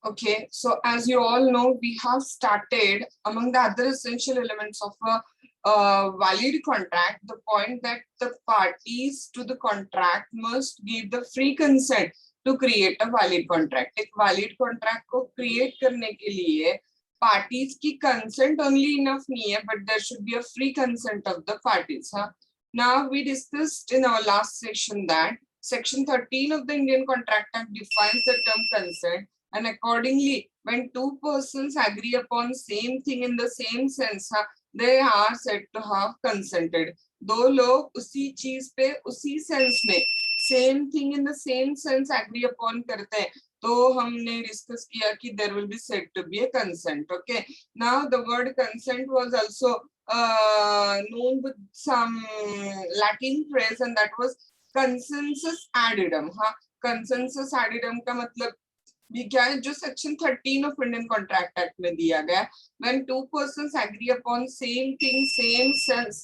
Okay, so as you all know, we have started among the other essential elements of a valid contract, the point that the parties to the contract must give the free consent to create a valid contract. एक valid contract को create करने के लिए parties की consent only enough नहीं है, but there should be a free consent of the parties. Huh? Now we discussed in our last session that Section 13 of the Indian Contract Act defines the term consent. And accordingly, when two persons agree upon same thing in the same sense, they are said to have consented. दो लोग उसी चीज पे उसी sense में same thing in the same sense agree upon करते हैं, तो हमने डिस्कस किया कि there will be said to be a consent. Okay. Now the word consent was also known with some Latin phrase, and that was consensus addendum. हाँ, consensus addendum का मतलब भी क्या है, जो section 13 of Indian contract act में दिया गया, when two persons agree upon same thing same sense,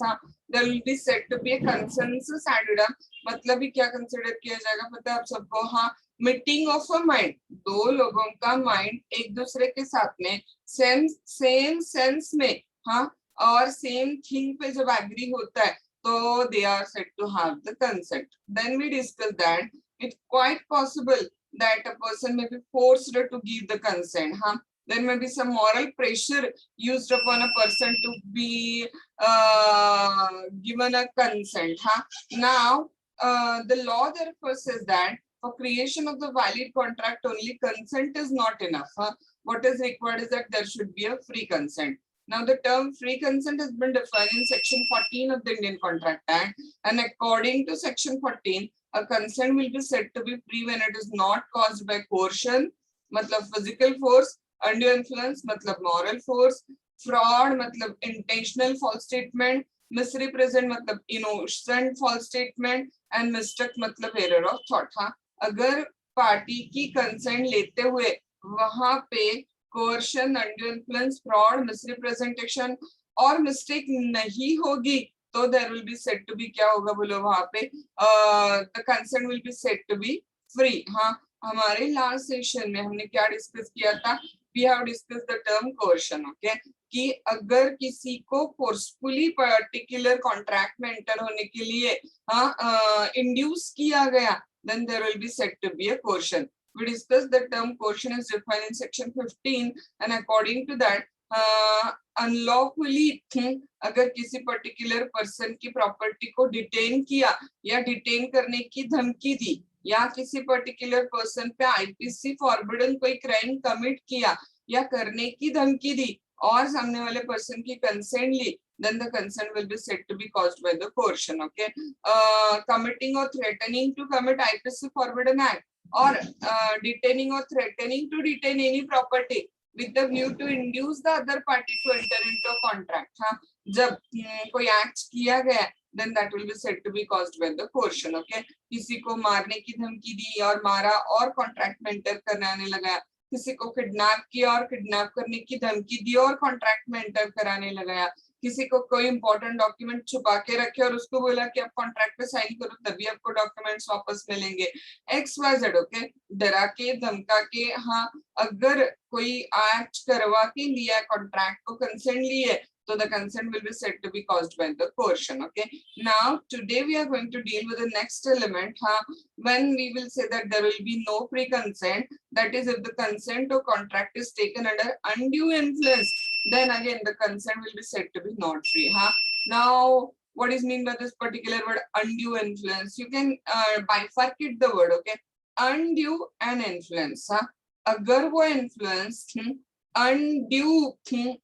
there will be said to be a consensus ad idem. मतलब ही क्या कंसीडर किया जाएगा पता है आप सबको? हाँ, मीटिंग ऑफ अ माइंड, दो लोगों का माइंड एक दूसरे के साथ में सेम सेंस में, हाँ, और सेम थिंग पे जब एग्री होता है तो they are said to have the consent. Then we discuss that it's quite possible that a person may be forced to give the consent. There may be some moral pressure used upon a person to be given a consent. Now, the law therefore says that for creation of the valid contract, only consent is not enough. What is required is that there should be a free consent. Now, the term free consent has been defined in Section 14 of the Indian Contract Act, and according to Section 14, a consent will be said to be free when it is not caused by coercion, मतलब physical force, undue influence, मतलब moral force, fraud, मतलब intentional false statement, misrepresent, मतलब innocent false statement, and mistake, मतलब error of thought. हाँ, अगर party की consent लेते हुए वहां पे coercion, undue influence, fraud, misrepresentation और mistake नहीं होगी, तो there will be said to be क्या होगा बोलो वहां पे, the consent will be said to be free. हाँ, हमारे लास्ट सेशन में हमने क्या डिस्कस किया था? we have discussed the term coercion. Okay, कि अगर किसी को फोर्सफुली पर्टिकुलर कॉन्ट्रैक्ट में एंटर होने के लिए इंड्यूस किया गया, then there will be said to be a coercion. We discussed the term coercion is defined in section 15, and according to that unlawfully अगर किसी पर्टिकुलर पर्सन की प्रॉपर्टी को डिटेन किया या डिटेन करने की धमकी दी या किसी पर्टिकुलर पर्सन पे आईपीसी फॉरबिडन कोई क्राइम कमिट किया या करने की धमकी दी और सामने वाले पर्सन की कंसेंट ली, then the consent will be said to be caused by the coercion. Okay, committing or threatening to commit IPC forbidden act or detaining or threatening to detain any property with the view to induce the other party to enter into a contract. हाँ, जब कोई act किया गया, then that will be said to be caused by the coercion. Okay, किसी को मारने की धमकी दी और मारा और कॉन्ट्रैक्ट में एंटर कराने लगा, किसी को किडनैप किया और किडनैप करने की धमकी दी और कॉन्ट्रैक्ट में एंटर कराने लगाया, किसी को कोई इंपॉर्टेंट डॉक्यूमेंट छुपा के रखे और उसको बोला कि आप कॉन्ट्रैक्ट पे साइन करो तभी आपको डॉक्यूमेंट्स वापस मिलेंगे, XYZ. ओके, डरा के धमका के, हाँ, अगर कोई एक्ट करवा के लिया कॉन्ट्रैक्ट को, कंसेंट लिए, so the consent will be said to be caused by the coercion. Okay, now today we are going to deal with the next element, when we will say that there will be no free consent, that is if the consent or contract is taken under undue influence, then again the consent will be said to be not free. Now what is mean by this particular word undue influence? You can bifurcate the word. Okay, undue and influence. अगर वो influence undue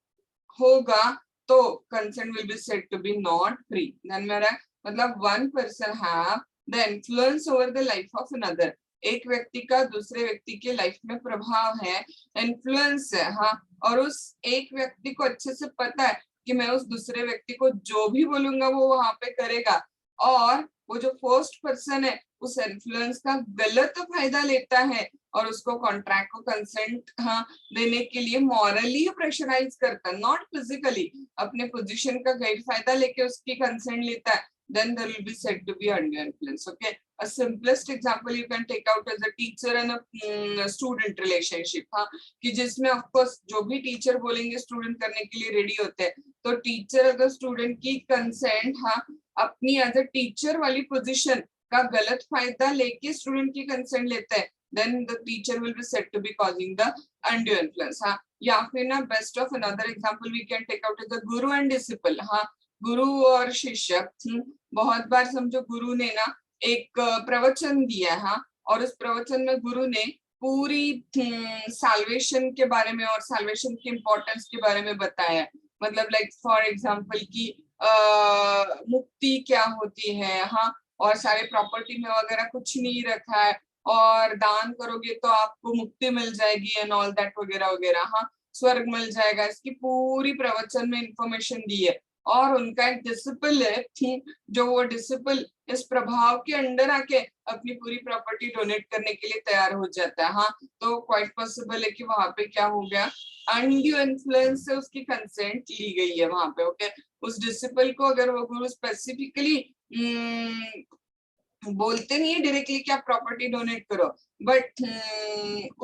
होगा तो consent will be said to be not free. then मेरा मतलब one person have the influence over the life of another, एक व्यक्ति का दूसरे व्यक्ति के लाइफ में प्रभाव है, इन्फ्लुएंस है, हाँ, और उस एक व्यक्ति को अच्छे से पता है कि मैं उस दूसरे व्यक्ति को जो भी बोलूंगा वो वहां पे करेगा, और वो जो फर्स्ट पर्सन है उस इन्फ्लुएंस का गलत फायदा लेता है और उसको कॉन्ट्रैक्ट को कंसेंट देने के लिए मॉरली प्रेशराइज करता है, नॉट फिजिकली, अपने पोजीशन का गैर फायदा लेके उसकी कंसेंट लेता है, then there will be said to be undue influence. Okay, a simplest example you can take out as a teacher and a student relationship. हाँ, कि जिसमें of course जो भी टीचर बोलेंगे स्टूडेंट करने के लिए रेडी होते हैं, तो टीचर अगर स्टूडेंट की कंसेंट हाँ अपनी एज अ टीचर वाली पोजीशन का गलत फायदा लेके स्टूडेंट की कंसेंट लेते हैं, then the teacher will be said to be causing the undue influence. हाँ, या फिर ना best of another example we can take out as a guru and disciple. हाँ, गुरु और शिष्य. बहुत बार समझो गुरु ने ना एक प्रवचन दिया. हाँ, और उस प्रवचन में गुरु ने पूरी साल्वेशन के बारे में और साल्वेशन की इम्पोर्टेंस के बारे में बताया. मतलब लाइक फॉर एग्जांपल की मुक्ति क्या होती है. हाँ, और सारे प्रॉपर्टी में वगैरह कुछ नहीं रखा है, और दान करोगे तो आपको मुक्ति मिल जाएगी एंड ऑल दैट वगैरह वगैरह. हाँ, स्वर्ग मिल जाएगा. इसकी पूरी प्रवचन में इंफॉर्मेशन दी है. और उनका एक डिसिपल है, जो वो डिसिपल इस प्रभाव के अंडर आके अपनी पूरी प्रॉपर्टी डोनेट करने के लिए तैयार हो जाता है. हाँ, तो क्वाइट पॉसिबल है कि वहां पे क्या हो गया, अनड्यू इन्फ्लुएंस से उसकी कंसेंट ली गई है वहां पे. ओके, उस डिसिपल को अगर वो गुरु स्पेसिफिकली बोलते नहीं है डायरेक्टली कि आप प्रॉपर्टी डोनेट करो, बट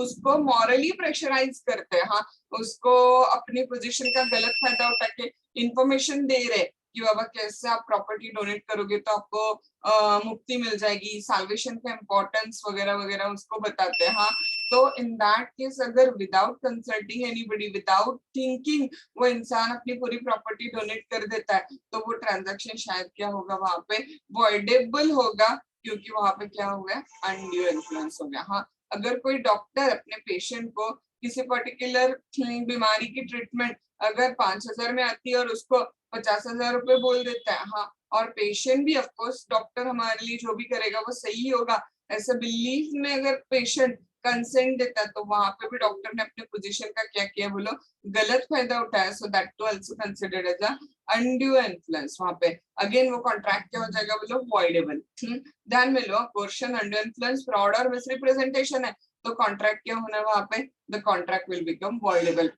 उसको मॉरली प्रेशराइज करते हैं. हाँ, उसको अपनी पोजीशन का गलत फायदा उठा के इंफॉर्मेशन दे रहे कि बाबा कैसे आप प्रॉपर्टी डोनेट करोगे तो आपको मुक्ति मिल जाएगी, साल्वेशन का इम्पोर्टेंस वगैरह वगैरह उसको बताते हैं. हाँ, तो इन दैट केस अगर without consulting anybody, without thinking वो इंसान अपनी पूरी प्रॉपर्टी डोनेट कर देता है, तो वो ट्रांजैक्शन शायद क्या होगा वहां पे वॉइडेबल होगा, क्योंकि वहां पे क्या हो गया, अनड्यू इन्फ्लुएंस हो गया. हाँ, अगर कोई डॉक्टर अपने पेशेंट को किसी पर्टिकुलर बीमारी की ट्रीटमेंट अगर 5,000 में आती है और उसको 50,000 रुपए बोल देता है. हाँ, और पेशेंट भी ऑफकोर्स डॉक्टर हमारे लिए जो भी करेगा वो सही होगा ऐसा बिलीफ में अगर पेशेंट कंसेंट देता है, तो वहां पे भी डॉक्टर ने अपने पोजीशन का क्या किया बोलो, गलत फायदा उठाया. So that to also considered as a undue influence. वहां पे अगेन वो कॉन्ट्रैक्ट क्या हो जाएगा बोलो, वॉइडेबल. ध्यान में लो, कोर्शन, अनड्यू इन्फ्लुएंस, फ्रॉड और मिसरिप्रेजेंटेशन है, तो कॉन्ट्रैक्ट क्या होना है वहां पे, the contract will become voidable.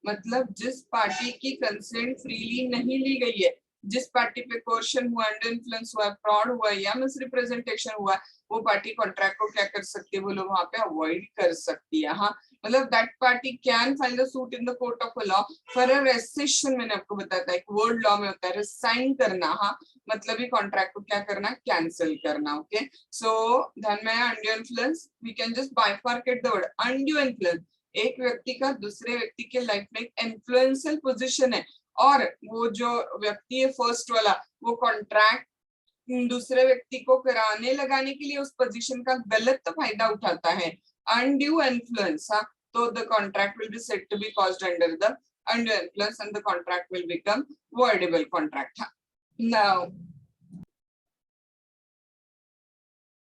मतलब जिस पार्टी की कंसेंट फ्रीली नहीं ली गई है, जिस पार्टी पे कोर्शन हुआ, अनड्यू इन्फ्लुएंस हुआ, फ्रॉड हुआ या मिसरिप्रेजेंटेशन हुआ, वो पार्टी कॉन्ट्रैक्ट को क्या कर सकती है बोलो, वहां पे अवॉइड कर सकती है. हाँ, मतलब that party can file the suit in the court of law for a rescission. मैंने आपको बताया था, एक वर्ड लॉ में होता है रिसाइन करना. हाँ, मतलब ही कॉन्ट्रैक्ट को क्या करना, कैंसिल करना. ओके, सो ध्यान में undue influence, we can just bifurcate the word undue influence. एक व्यक्ति का दूसरे व्यक्ति के लाइफ में एक इन्फ्लुएंशियल पोजीशन है, और वो जो व्यक्ति है फर्स्ट वाला, वो कॉन्ट्रैक्ट दूसरे व्यक्ति को कराने लगाने के लिए उस पोजीशन का गलत फायदा उठाता है, अनड्यू इन्फ्लुएंस. हाँ, तो the contract will be said to be caused under the undue influence and the contract will become voidable contract. Now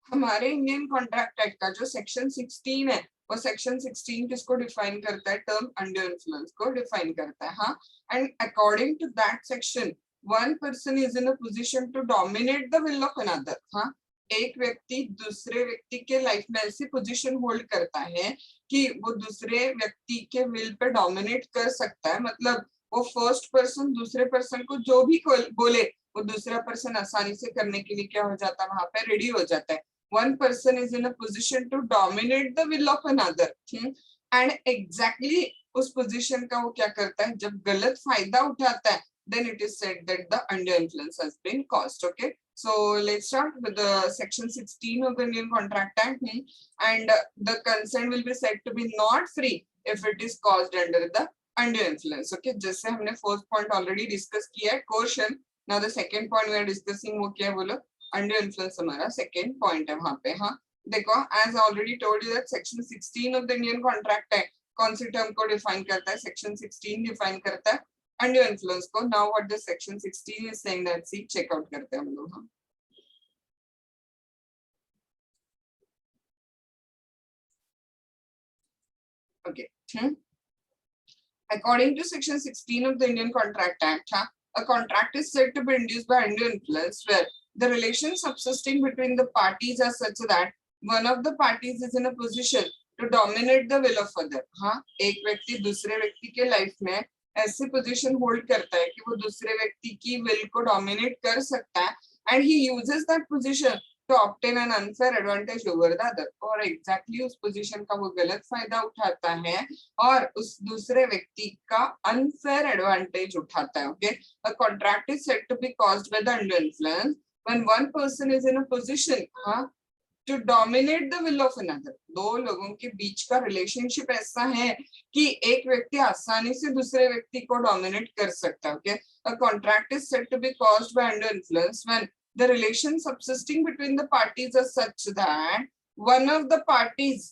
हमारे इंडियन कॉन्ट्रैक्ट एक्ट का जो सेक्शन 16 है, वो सेक्शन 16 किसको डिफाइन करता है, टर्म अनड्यू इन्फ्लुएंस को डिफाइन करता है. हाँ, and according to that section one person is in a position to dominate the will of another. हाँ, एक व्यक्ति दूसरे व्यक्ति के लाइफ में ऐसी पोजीशन होल्ड करता है कि वो दूसरे व्यक्ति के विल पे डोमिनेट कर सकता है. मतलब वो फर्स्ट पर्सन दूसरे पर्सन को जो भी बोले वो दूसरा पर्सन आसानी से करने के लिए क्या हो जाता है, वहां पे रेडी हो जाता है. One person is in a position to dominate the will of another. And exactly उस पोजीशन का वो क्या करता है, जब गलत फायदा उठाता है, then it is said that the undue influence has been caused. Okay, so let's start with the section 16 of the Indian Contract Act. And the consent will be said to be not free if it is caused under the undue influence. Okay, जैसे हमने first point already discuss किया है, coercion. Now the second point we are discussing वो क्या है बोलो, undue influence हमारा second point है वहां पे. हाँ, देखो, as I already told you that section 16 of the Indian Contract Act कौन सी टर्म को डिफाइन करता है, section 16 डिफाइन करता है undue influence को. Now what the section 16 is saying, that see check out करते हैं हम लोग. हाँ, okay. According to section 16 of the Indian Contract Act, a contract is said to be induced by undue influence where the relations subsisting between the parties are such that one of the parties is in a position to dominate the will of other. हाँ, एक व्यक्ति दूसरे व्यक्ति के life में ऐसी position hold करता है कि वो दूसरे व्यक्ति की विल को डोमिनेट कर सकता है, and he uses that position to obtain an unfair advantage over the other, और exactly उस position का वो गलत फायदा उठाता है और उस दूसरे व्यक्ति का unfair advantage उठाता है. Okay, a contract is said to be caused by the undue influence when one person is in a position to dominate the will of another. दो लोगों के बीच का रिलेशनशिप ऐसा है कि एक व्यक्ति आसानी से दूसरे व्यक्ति को डोमिनेट कर सकता है. Okay, a contract is said to be caused by undue influence when the relation subsisting between the parties are such that one of the parties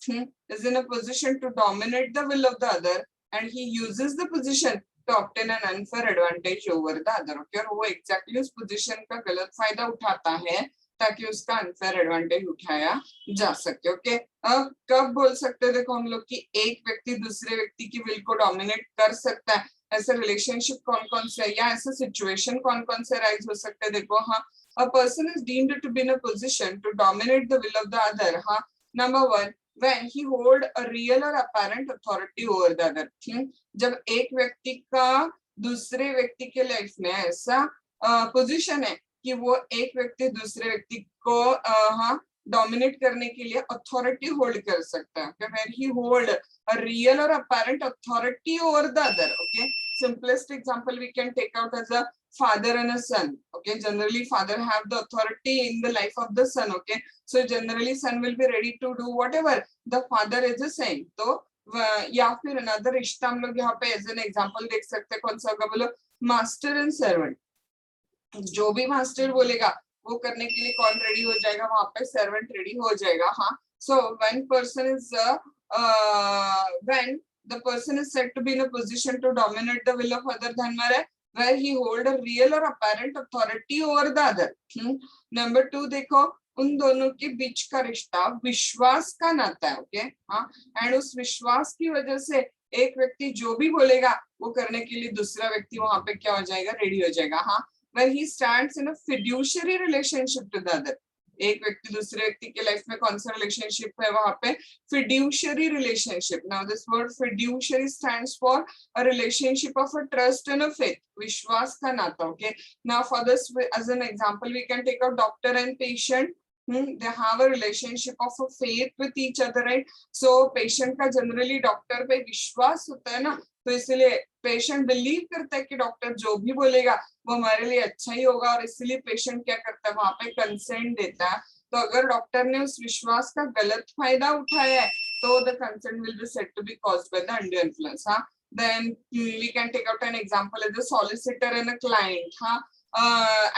is in a position to dominate the will of the other and he uses the position to obtain an unfair advantage over the other. Okay, और वो exactly उस position का गलत फायदा उठाता है ताकि उसका अनफेयर एडवांटेज उठाया जा सके. ओके, अब कब बोल सकते हैं देखो हम लोग कि एक व्यक्ति दूसरे व्यक्ति की विल को डोमिनेट कर सकता है. ऐसे रिलेशनशिप कौन कौन से या ऐसे सिचुएशन कौन कौन से राइज हो सकते हैं देखो. हाँ, a person is deemed to be in a position to dominate the will of the other. हाँ, number one, when he hold a real or apparent authority over the other. जब एक व्यक्ति का दूसरे व्यक्ति के लाइफ में ऐसा पोजीशन है कि वो एक व्यक्ति दूसरे व्यक्ति को डोमिनेट करने के लिए अथॉरिटी होल्ड कर सकता है. Where he hold a real और apparent authority over the other. Okay, simplest example we can take out as a father and a son. Okay, generally father have the authority in the life of the son. Okay, so generally son will be ready to do whatever the father is saying. तो या फिर another रिश्ता हम लोग यहाँ पे as an example देख सकते हैं. कौन सा होगा बोलो? Master and servant. जो भी मास्टर बोलेगा वो करने के लिए कौन रेडी हो जाएगा? वहां पे सर्वेंट रेडी हो जाएगा. हाँ, सो when the person is said to be in a position to dominate the will of other, ध्यान में रहे, where he hold a real or apparent authority over the other. Number 2 देखो, उन दोनों के बीच का रिश्ता विश्वास का नाता है. ओके, हाँ, एंड उस विश्वास की वजह से एक व्यक्ति जो भी बोलेगा वो करने के लिए दूसरा व्यक्ति वहां पे क्या हो जाएगा? रेडी हो जाएगा. हाँ, where he stands in a fiduciary relationship to the other. एक व्यक्ति दूसरे व्यक्ति के लाइफ में कौन सा रिलेशनशिप है? वहां पे fiduciary relationship. Now this word fiduciary stands for a relationship of a trust and a faith. विश्वास का नाता. Okay, now for this as an example we can take a doctor and patient. They have a relationship of a faith with each other, right? So patient का generally doctor पे विश्वास होता है ना, तो इसलिए पेशेंट बिलीव करता है कि डॉक्टर जो भी बोलेगा वो हमारे लिए अच्छा ही होगा और इसलिए पेशेंट क्या करता है? वहां पे कंसेंट देता है. तो अगर डॉक्टर ने उस विश्वास का गलत फायदा उठाया है तो the consent will be said to be caused by the undue influence. हाँ, then we can take out an example as a solicitor and a client. हाँ,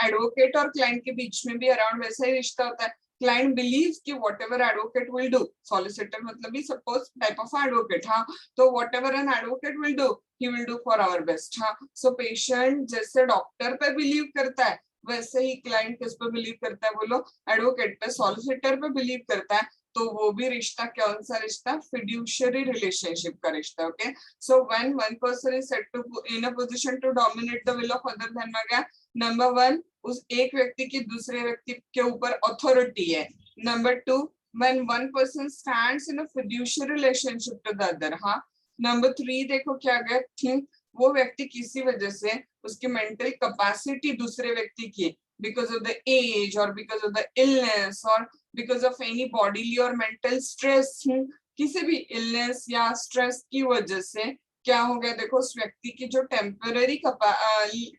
एडवोकेट और क्लाइंट के बीच में भी अराउंड वैसा ही रिश्ता होता है. Client believes कि whatever advocate will do, solicitor मतलब भी suppose type of advocate. हाँ, तो whatever an advocate will do, he will do for our best. हाँ, so patient जैसे डॉक्टर पे बिलीव करता है वैसे ही क्लाइंट किस पे बिलीव करता है? बोलो, एडवोकेट पे, सॉलिसिटर पे बिलीव करता है. तो वो भी रिश्ता कौन सा रिश्ता? फिड्यूशियरी रिलेशनशिप का रिश्ता. Okay, so when one person is said to in a position to dominate the will of other, ध्यान में गया. नंबर 1, उस एक व्यक्ति की दूसरे व्यक्ति के ऊपर अथॉरिटी है. Number 2, when one person stands in a fiduciary relationship to the other. हाँ, नंबर 3 देखो क्या गया? वो व्यक्ति किसी वजह से उसकी मेंटल कैपेसिटी दूसरे व्यक्ति की because of the age or because of the illness or because of any bodily or mental stress, किसी भी illness या stress की वजह से क्या हो गया? देखो, उस व्यक्ति की जो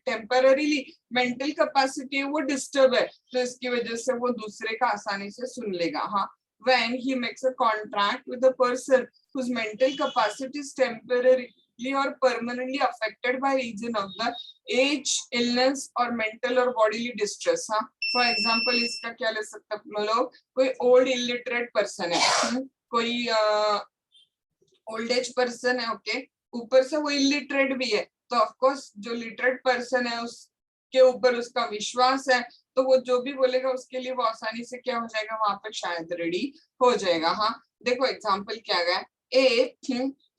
टेम्पररीली मेंटल कैपेसिटी है वो डिस्टर्ब है, तो इसकी वजह से वो दूसरे का आसानी से सुन लेगा. हाँ, when he makes a contract with a person whose mental capacity is temporarily or permanently affected by reason of the age, illness or mental or bodily distress. हाँ, for example इसका क्या ले सकते हैं लोग? कोई old illiterate person है, कोई ओल्ड एज पर्सन है. ओके, ऊपर से वो इलिटरेट भी है, तो ऑफ कोर्स जो लिटरेट पर्सन है उसके ऊपर उसका विश्वास है, तो वो जो भी बोलेगा उसके लिए वो आसानी से क्या हो जाएगा? वहां पे शायद रेडी हो जाएगा. हाँ, देखो एग्जांपल क्या गया? A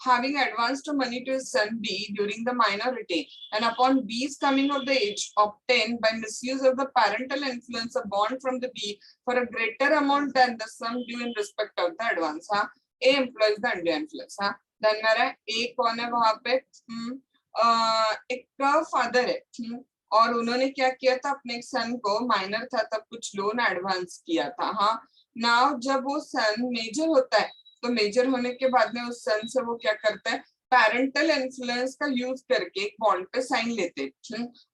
having advanced money to his son B during the minority and upon B's coming of the age obtained by misuse of the parental influence a bond from the B for a greater amount than the sum due in respect of the advance. हाँ, A employs the undue influence. हाँ, धन मेरा A कौन है वहां पे? एक father है, और उन्होंने क्या किया था, अपने एक सन को, माइनर था तब, कुछ लोन एडवांस किया था। हाँ, नाउ जब वो सन मेजर होता है तो मेजर होने के बाद में उस सन से वो क्या करता है, पेरेंटल इन्फ्लुएंस का यूज करके एक बॉन्ड पे साइन लेते।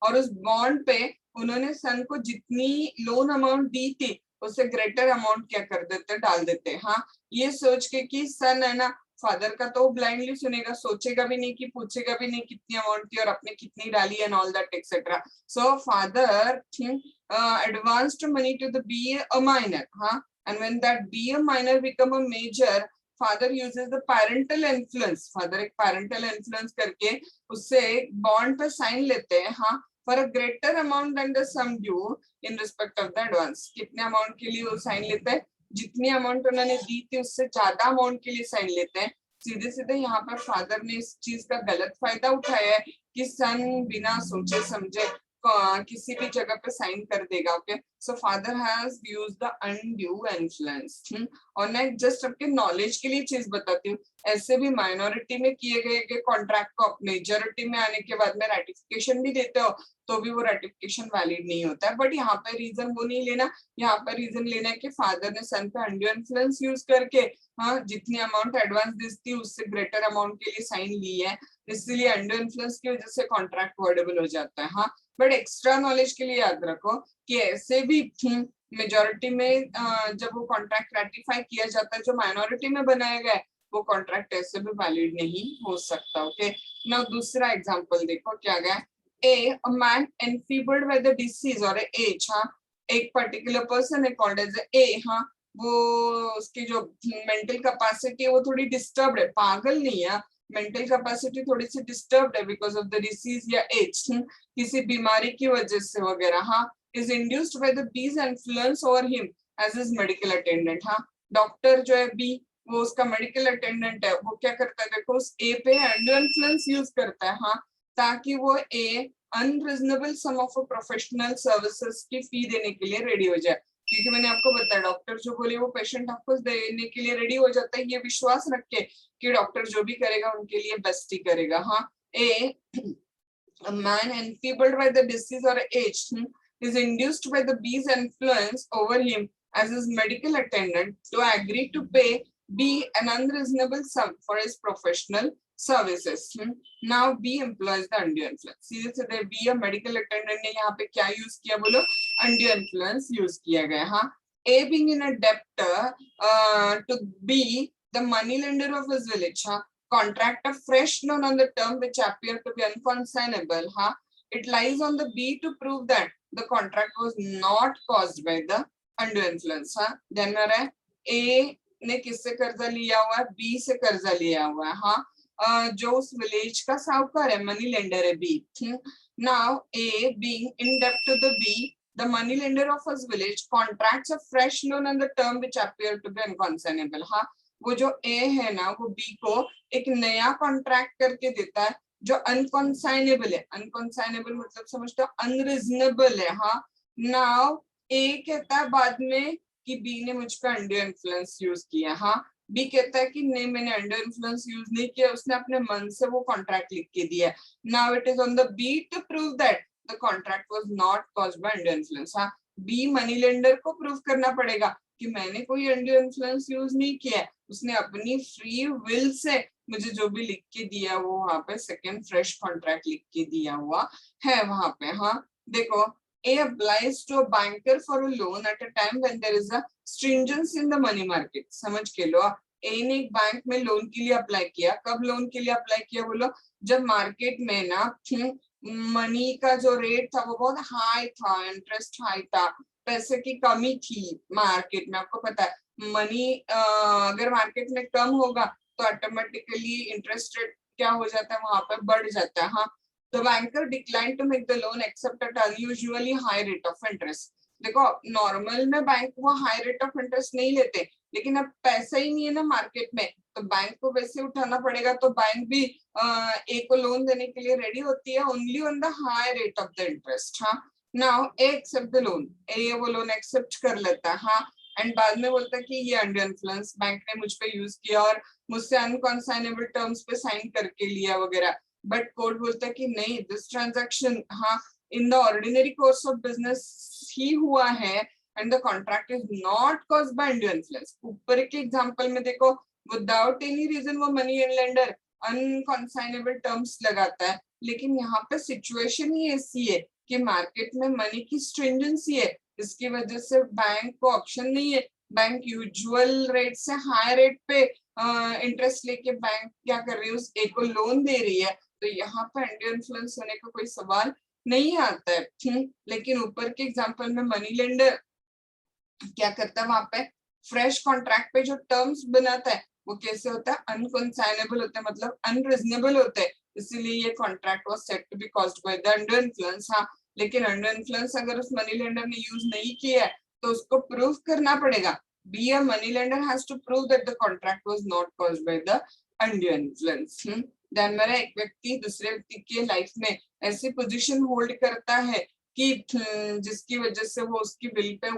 और उस बॉन्ड पे उन्होंने सन को जितनी लोन अमाउंट दी थी उससे ग्रेटर अमाउंट क्या कर देते, डाल देते। हाँ, ये सोच के कि सन है ना, फादर का तो ब्लाइंडली सुनेगा, सोचेगा भी नहीं, कि पूछेगा भी नहीं कितनी अमाउंट थी और आपने कितनी डाली and all that etcetera. So father advanced money to the be a minor. Huh? And when that be a minor become a major, father uses the parental influence. Father एक parental influence करके उससे bond पे sign लेते हैं, हाँ, for a greater amount than the sum due in respect of the advance. कितने amount के लिए वो sign लेते हैं, जितनी amount उन्होंने दी थी उससे ज्यादा amount के लिए sign लेते हैं। सीधे सीधे यहाँ पर फादर ने इस चीज का गलत फायदा उठाया है कि सन बिना सोचे समझे किसी भी जगह पे साइन कर देगा। Okay, so father has used the undue influence. और मैं जस्ट आपके नॉलेज के लिए चीज बताती हूँ, ऐसे भी माइनॉरिटी में किए गए कॉन्ट्रैक्ट को आप मेजॉरिटी में आने के बाद में रेटिफिकेशन भी देते हो तो भी वो रेटिफिकेशन वैलिड नहीं होता है। बट यहाँ पे रीजन वो नहीं लेना, यहाँ पर रीजन लेना है कि फादर ने सन पे अनड्यू इन्फ्लुएंस यूज करके, हाँ, जितनी अमाउंट एडवांस दी थी उससे ग्रेटर अमाउंट के लिए साइन ली है, इसलिए अनड्यू इन्फ्लुएंस की वजह से कॉन्ट्रैक्ट वर्डेबल हो जाता है। हाँ, बट एक्स्ट्रा नॉलेज के लिए याद रखो कि ऐसे भी मेजोरिटी में जब वो कॉन्ट्रैक्ट रेटिफाई किया जाता है, जो माइनॉरिटी में बनाया गया है वो कॉन्ट्रैक्ट ऐसे भी वैलिड नहीं हो सकता। ओके, नाउ दूसरा एग्जांपल देखो क्या गया, a man enfeebled by the disease or age। हाँ, एक पर्टिकुलर पर्सन है कॉल्ड एज ए, हाँ, वो उसकी जो मेंटल कैपेसिटी है वो थोड़ी डिस्टर्ब्ड है, पागल नहीं है, मेंटल कैपेसिटी थोड़ी सी डिस्टर्ब्ड है बिकॉज ऑफ द डिसीज या एज, किसी बीमारी की वजह से वगैरह। हाँ, is induced by the B's influence over him as his medical attendant. हाँ, डॉक्टर जो है बी, वो उसका मेडिकल अटेंडेंट है, वो क्या करता है, देखो उस ए पे अंडर इन्फ्लुएंस यूज करता है, हाँ, ताकि वो a unreasonable sum of professional services की फी देने के लिए रेडी हो जाए। क्योंकि मैंने आपको बताया डॉक्टर जो बोले वो पेशेंट आपको देने के लिए रेडी हो जाता है, ये विश्वास रख के कि डॉक्टर जो भी करेगा उनके लिए बेस्ट ही करेगा। हाँ, a man enfeebled by the disease or age is induced by the bee's influence over him as his medical attendant to agree to pay B an unreasonable sum for his professional services. Now B employs the undue influence. सीधे सीधे B या medical attendant ने यहाँ पे क्या use किया, बोलो, undue influence use किया गया। हाँ, A being in a debt to B the money lender of his village, हाँ, contract a fresh loan on the term which appear to be unconsignable. Huh? It lies on the B to prove that the contract was not caused by the undue influence. Huh? ध्यान में रहा है, A ने किससे कर्जा लिया हुआ है, B से कर्जा लिया हुआ है। हाँ, जो उस विलेज का साहूकार है, मनी लेंडर है B। Now A being in debt to the B, the money lender of his village contracts a fresh loan on the term which appear to be unconsignable. हाँ, वो जो ए है ना, वो बी को एक नया कॉन्ट्रैक्ट करके देता है जो अनकॉन्साइनेबल है। अनकॉन्साइनेबल मतलब समझते हो, अनरीजनेबल है। हाँ, नाउ ए कहता है बाद में कि बी ने मुझ पर अंडर इन्फ्लुएंस यूज किया। हाँ, बी कहता है कि नहीं, मैंने अंडर इन्फ्लुएंस यूज नहीं किया, उसने अपने मन से वो कॉन्ट्रैक्ट लिख के दिया है। Now it is on the B to prove that the contract was not caused by under influence. हाँ, बी मनी लेंडर को प्रूव करना पड़ेगा कि मैंने कोई अंडर इन्फ्लुएंस यूज नहीं किया है, उसने अपनी फ्री विल से मुझे जो भी लिख के दिया वो वहां पे सेकेंड फ्रेश कॉन्ट्रैक्ट लिख के दिया हुआ है वहां पे। हाँ, देखो, A applies to a banker for a loan at a time when there is a stringency in the money market. समझ के लो, ए ने एक बैंक में लोन के लिए अप्लाई किया। कब लोन के लिए अप्लाई किया, बोलो, जब मार्केट में ना मनी का जो रेट था वो बहुत हाई था, इंटरेस्ट हाई था, पैसे की कमी थी मार्केट में। आपको पता है मनी अगर मार्केट में कम होगा तो ऑटोमेटिकली इंटरेस्ट रेट क्या हो जाता है, वहां पर बढ़ जाता है। हाँ, the banker declined to make the loan except at unusually high rate of interest. देखो, नॉर्मल में बैंक वो हाई रेट ऑफ इंटरेस्ट नहीं लेते, लेकिन अब पैसा ही नहीं है ना मार्केट में, तो बैंक को वैसे उठाना पड़ेगा, तो बैंक भी ए को लोन देने के लिए रेडी होती है only on the high rate of the interest. हाँ, now A accept the loan, A वो लोन एक्सेप्ट कर लेता है। हाँ, एंड बाद में बोलता है कि ये अंडर इन्फ्लुएंस बैंक ने मुझ पे यूज किया और मुझसे अनकॉन्साइनेबल टर्म्स पे साइन करके लिया वगैरह। बट कोर्ट बोलता है कि नहीं, दिस ट्रांजैक्शन, हाँ, in the ordinary course of business ही हुआ है and the contract is not caused by undue influence. ऊपर के एग्जांपल में देखो without any reason वो मनी लेंडर अनकंसाइनेबल टर्म्स लगाता है, लेकिन यहाँ पे सिचुएशन ही ऐसी है कि मार्केट में मनी की स्ट्रिंजेंसी है, इसकी वजह से बैंक को ऑप्शन नहीं है, बैंक यूजुअल रेट से हाई रेट पे इंटरेस्ट लेके बैंक क्या कर रही है, उस ए को लोन दे रही है, तो यहाँ पे undue इन्फ्लुएंस होने का कोई सवाल नहीं आता है। लेकिन ऊपर के एग्जांपल में मनी लेंडर क्या करता है, वहां पे फ्रेश कॉन्ट्रैक्ट पे जो टर्म्स बनाता है वो कैसे होता है, अनकंसाइनेबल होता है, मतलब अनरीजनेबल होते हैं, इसीलिए ये contract was said to be caused by the undue influence. हाँ, लेकिन undue इन्फ्लुएंस अगर उस मनी लेंडर ने यूज नहीं किया है तो उसको प्रूव करना पड़ेगा, B a money lender has to prove that the contract was not caused by the undue influence. ध्यान में रहे, एक व्यक्ति दूसरे व्यक्ति के लाइफ में ऐसी पोजीशन होल्ड करता है कि जिसकी वजह से वो उसकी विल पे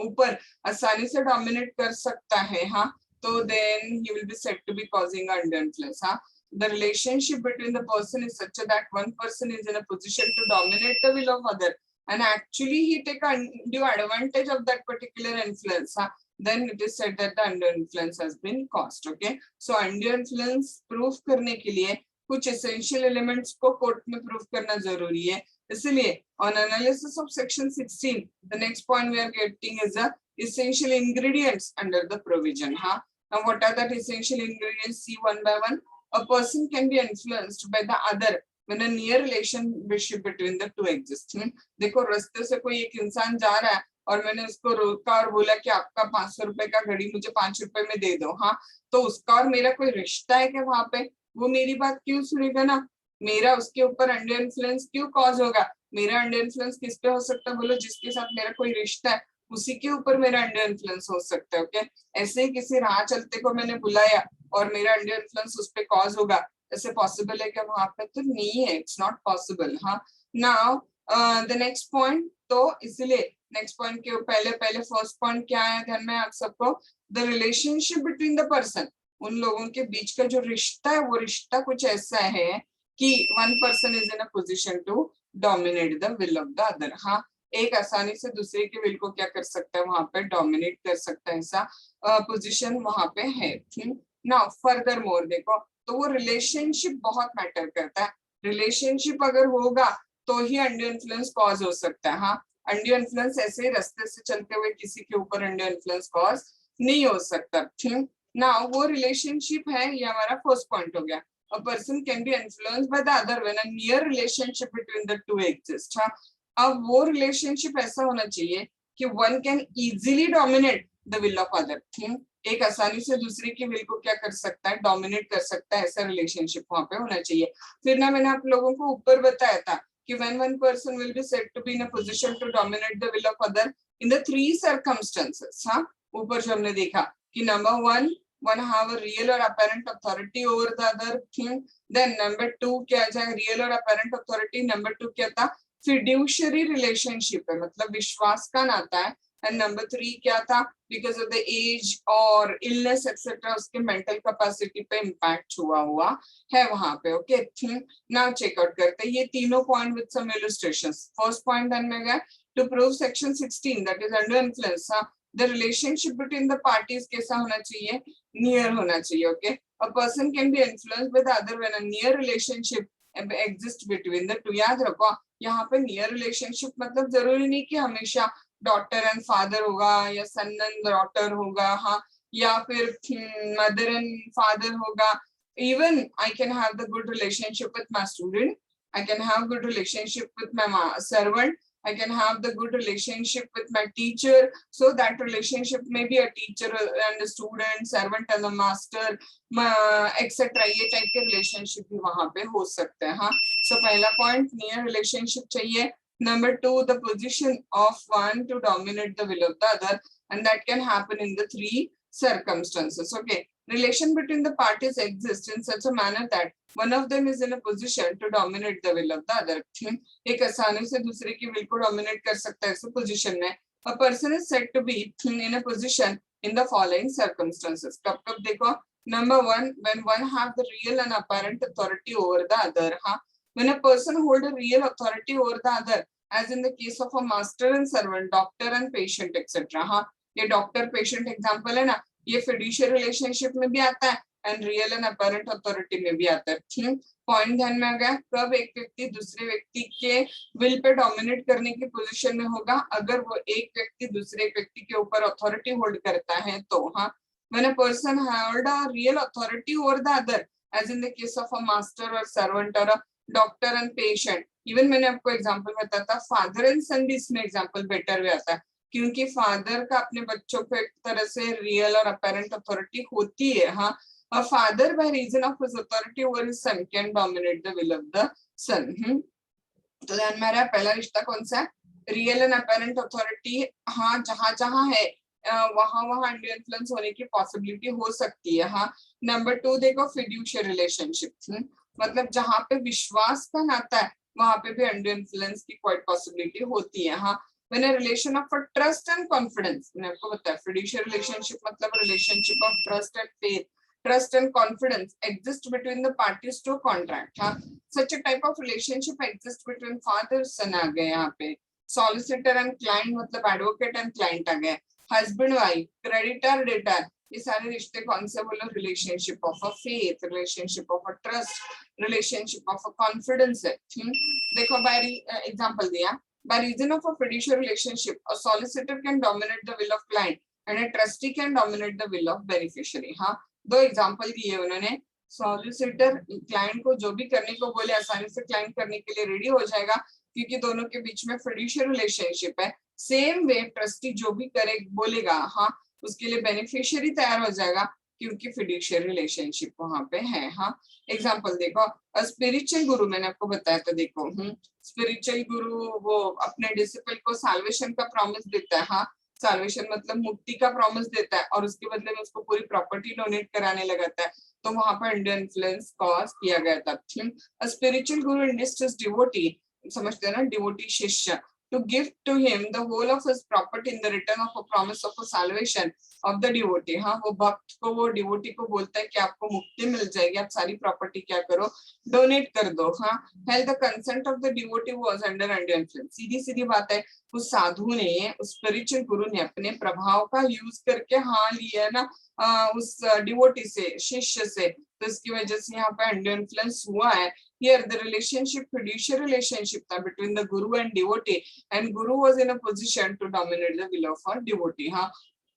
ऊपर आसानी से डोमिनेट कर सकता है। हाँ, तो then he will be said to be causing undue influence. हाँ, the relationship between the person is such that one person is in a position to dominate the will of other and actually he take undue advantage of that particular influence. हाँ, then it is said that the undue influence has been caused. Okay, so undue influence proof करने के लिए कुछ essential elements को court में proof करना जरूरी है, इसलिए on analysis of section 16 the next point we are getting is the essential ingredients under the provision. हाँ, now what are that essential ingredients? See one by one. A person can be influenced by the other when a near relationship between the two exists. देखो रास्ते से कोई एक इंसान जा रहा है और मैंने उसको रोका और बोला कि आपका 500 रुपए का घड़ी मुझे 5 रुपए में दे दो। हाँ, तो उसका और मेरा कोई रिश्ता है क्या वहां पे? वो मेरी बात क्यों सुनेगा ना, मेरा उसके ऊपर undue इन्फ्लुएंस क्यों कॉज होगा? मेरा undue इन्फ्लुएंस किस पे हो सकता है बोलो? जिसके साथ मेरा कोई रिश्ता है उसी के ऊपर मेरा undue इन्फ्लुएंस हो सकता है। ओके, ऐसे ही किसी राह चलते को मैंने बुलाया और मेरा undue इन्फ्लुएंस उस पे कॉज होगा, ऐसे पॉसिबल है क्या वहां पे? तो नहीं है, इट्स नॉट पॉसिबल। हाँ, नाउ द नेक्स्ट पॉइंट, तो इसलिए नेक्स्ट पॉइंट के पहले फर्स्ट पॉइंट क्या है ध्यान में आप सबको? The relationship between the person, उन लोगों के बीच का जो रिश्ता है वो रिश्ता कुछ ऐसा है कि one person is in a position to dominate the will of the other. हाँ, एक आसानी से दूसरे के विल को क्या कर सकता है, वहां पे डोमिनेट कर सकता है, ऐसा पोजीशन वहां पे है। नाउ फर्दर मोर देखो, तो वो रिलेशनशिप बहुत मैटर करता है, रिलेशनशिप अगर होगा तो ही undue इन्फ्लुएंस कॉज हो सकता है। हाँ, undue इन्फ्लुएंस ऐसे ही रास्ते से चलते हुए किसी के ऊपर undue इन्फ्लुएंस कॉज नहीं हो सकता। नाउ वो रिलेशनशिप है, ये हमारा फर्स्ट पॉइंट हो गया। A person can be influenced by the other when a near relationship between the two exists. हाँ, अब वो रिलेशनशिप ऐसा होना चाहिए कि one can easily dominate the will of other. एक आसानी से दूसरे की विल को क्या कर सकता है, डोमिनेट कर सकता है, ऐसा रिलेशनशिप वहां पे होना चाहिए। फिर ना मैंने आप लोगों को ऊपर बताया था कि when one person will be said to be in a position to dominate the will of other in the three circumstances. हाँ, ऊपर जो हमने देखा कि number one have a real or apparent authority over the other thing, then number two क्या है, real or apparent authority, number two क्या था, fiduciary relationship है, मतलब विश्वास का नाता है, and number three क्या था, because of the age और illness etc उसके mental capacity पे impact हुआ है वहां पे। ओके, now check out करते हैं ये तीनों point with some illustrations. First point ध्यान में गया, to prove section 16 that is undue influence, the relationship between the parties कैसा होना चाहिए, near होना चाहिए। Okay, a person can be influenced by the other when a near relationship exists between the two. याद रखो यहाँ पे near relationship मतलब जरूरी नहीं कि हमेशा डॉटर एंड फादर होगा या सन एंड डॉटर होगा। हाँ, या फिर मदर एंड फादर होगा। Even I can have the good relationship with my student, I can have good relationship with my servant, I can have the good relationship with my teacher, so that relationship may be a teacher and a student, servant and a master, etc. ये type के relationship भी वहाँ पे हो सकते हैं। हाँ, so पहला point near relationship चाहिए। Number two, the position of one to dominate the will of the other, and that can happen in the three circumstances. Okay, relation between the parties exists in such a manner that one of them is in a position to dominate the will of the other. एक आसानी से दूसरे की will को dominate कर सकता है इस position में। A person is said to be in a position in the following circumstances. कब कब देखो, number one, when one have the real and apparent authority over the other. हाँ, when a person hold a real authority over the other, as in the case of a master and servant, doctor and patient etcetera. हाँ, ये doctor patient example है ना, ये fiducial relationship में भी आता है and real and apparent authority में भी आता है। पॉइंट ध्यान में आ गया? कब एक व्यक्ति दूसरे व्यक्ति के विल पे डोमिनेट करने की पोजीशन में होगा? अगर वो एक व्यक्ति दूसरे व्यक्ति के ऊपर अथॉरिटी होल्ड करता है तो। हाँ, when a person hold a real authority over the other, as in the case of a master or servant or a doctor and patient. Even मैंने आपको एग्जांपल बताया था, फादर एंड सन भी इसमें एग्जांपल बेटर वे आता है, क्योंकि father का अपने बच्चों पे एक तरह से रियल और अपेरेंट अथॉरिटी होती है। हाँ, a father by reason of his authority over his son can dominate the will of the son. तो ध्यान में आ रहा है पहला रिश्ता कौन सा है? Real and apparent authority. हाँ, जहां जहां है वहां वहां अंडर इन्फ्लुएंस होने की पॉसिबिलिटी हो सकती है। हाँ, नंबर 2 देखो, फिड्यूशियल रिलेशनशिप, मतलब जहां पे विश्वास का नाता है वहां पे भी अंडर इन्फ्लुएंस की कोई पॉसिबिलिटी होती है। हाँ, when a relation of a trust and confidence, मैंने आपको बताया फिड्यूशियल रिलेशनशिप मतलब relationship of trust and faith, trust and confidence exist between the parties to a contract. हाँ, such a type of relationship exists between father son आ गए यहाँ पे, solicitor and client मतलब advocate and client आ गए, husband wife, creditor debtor, ये सारे रिश्ते कौन से बोलो? Relationship of a faith, relationship of a trust, relationship of a confidence है। देखो बाय एग्जांपल दिया, by reason of a fiduciary relationship a solicitor can dominate the will of client and a trustee can dominate the will of beneficiary. हाँ, दो example दिए उन्होंने, solicitor client को जो भी करने को बोले आसानी से क्लाइंट करने के लिए रेडी हो जाएगा क्योंकि दोनों के बीच में फिड्यूशियल रिलेशनशिप है। सेम वे ट्रस्टी जो भी करे बोलेगा, हाँ, उसके लिए बेनिफिशियरी तैयार हो जाएगा क्योंकि फिड्यूशियल रिलेशनशिप वहां पे है। हाँ, एग्जांपल देखो, स्पिरिचुअल गुरु मैंने आपको बताया था, देखो स्पिरिचुअल गुरु वो अपने डिसिपल को साल्वेशन का प्रॉमिस देता है। हाँ, साल्वेशन मतलब मुक्ति का प्रॉमिस देता है और उसके बदले में उसको पूरी प्रॉपर्टी डोनेट कराने लगाता है, तो वहां पर अंडर इन्फ्लुएंस कॉज किया गया था। स्पिरिचुअल गुरु इंडस्ट्री डिवोटी, समझते हैं ना, डिवोटी शिष्य, to give to him the whole of his property in the return of a promise of a salvation of the devotee. हाँ, वो भक्त को, वो डिवोटी को बोलता है कि आपको मुक्ति मिल जाएगी, आप सारी प्रॉपर्टी क्या करो, डोनेट कर दो। हाँ, held the consent of the devotee was under influence. सीधी सीधी बात है, उस साधु ने, उस स्पिरिचुअल गुरु ने अपने प्रभाव का यूज करके हाँ लिया ना उस डिवोटी से, शिष्य से, तो इसकी वजह से यहाँ पे अंडर इन्फ्लुएंस हुआ है। Here the relationship, fiduciary relationship था between the guru and devotee, and guru was in a position to dominate the will of our devotee. हाँ,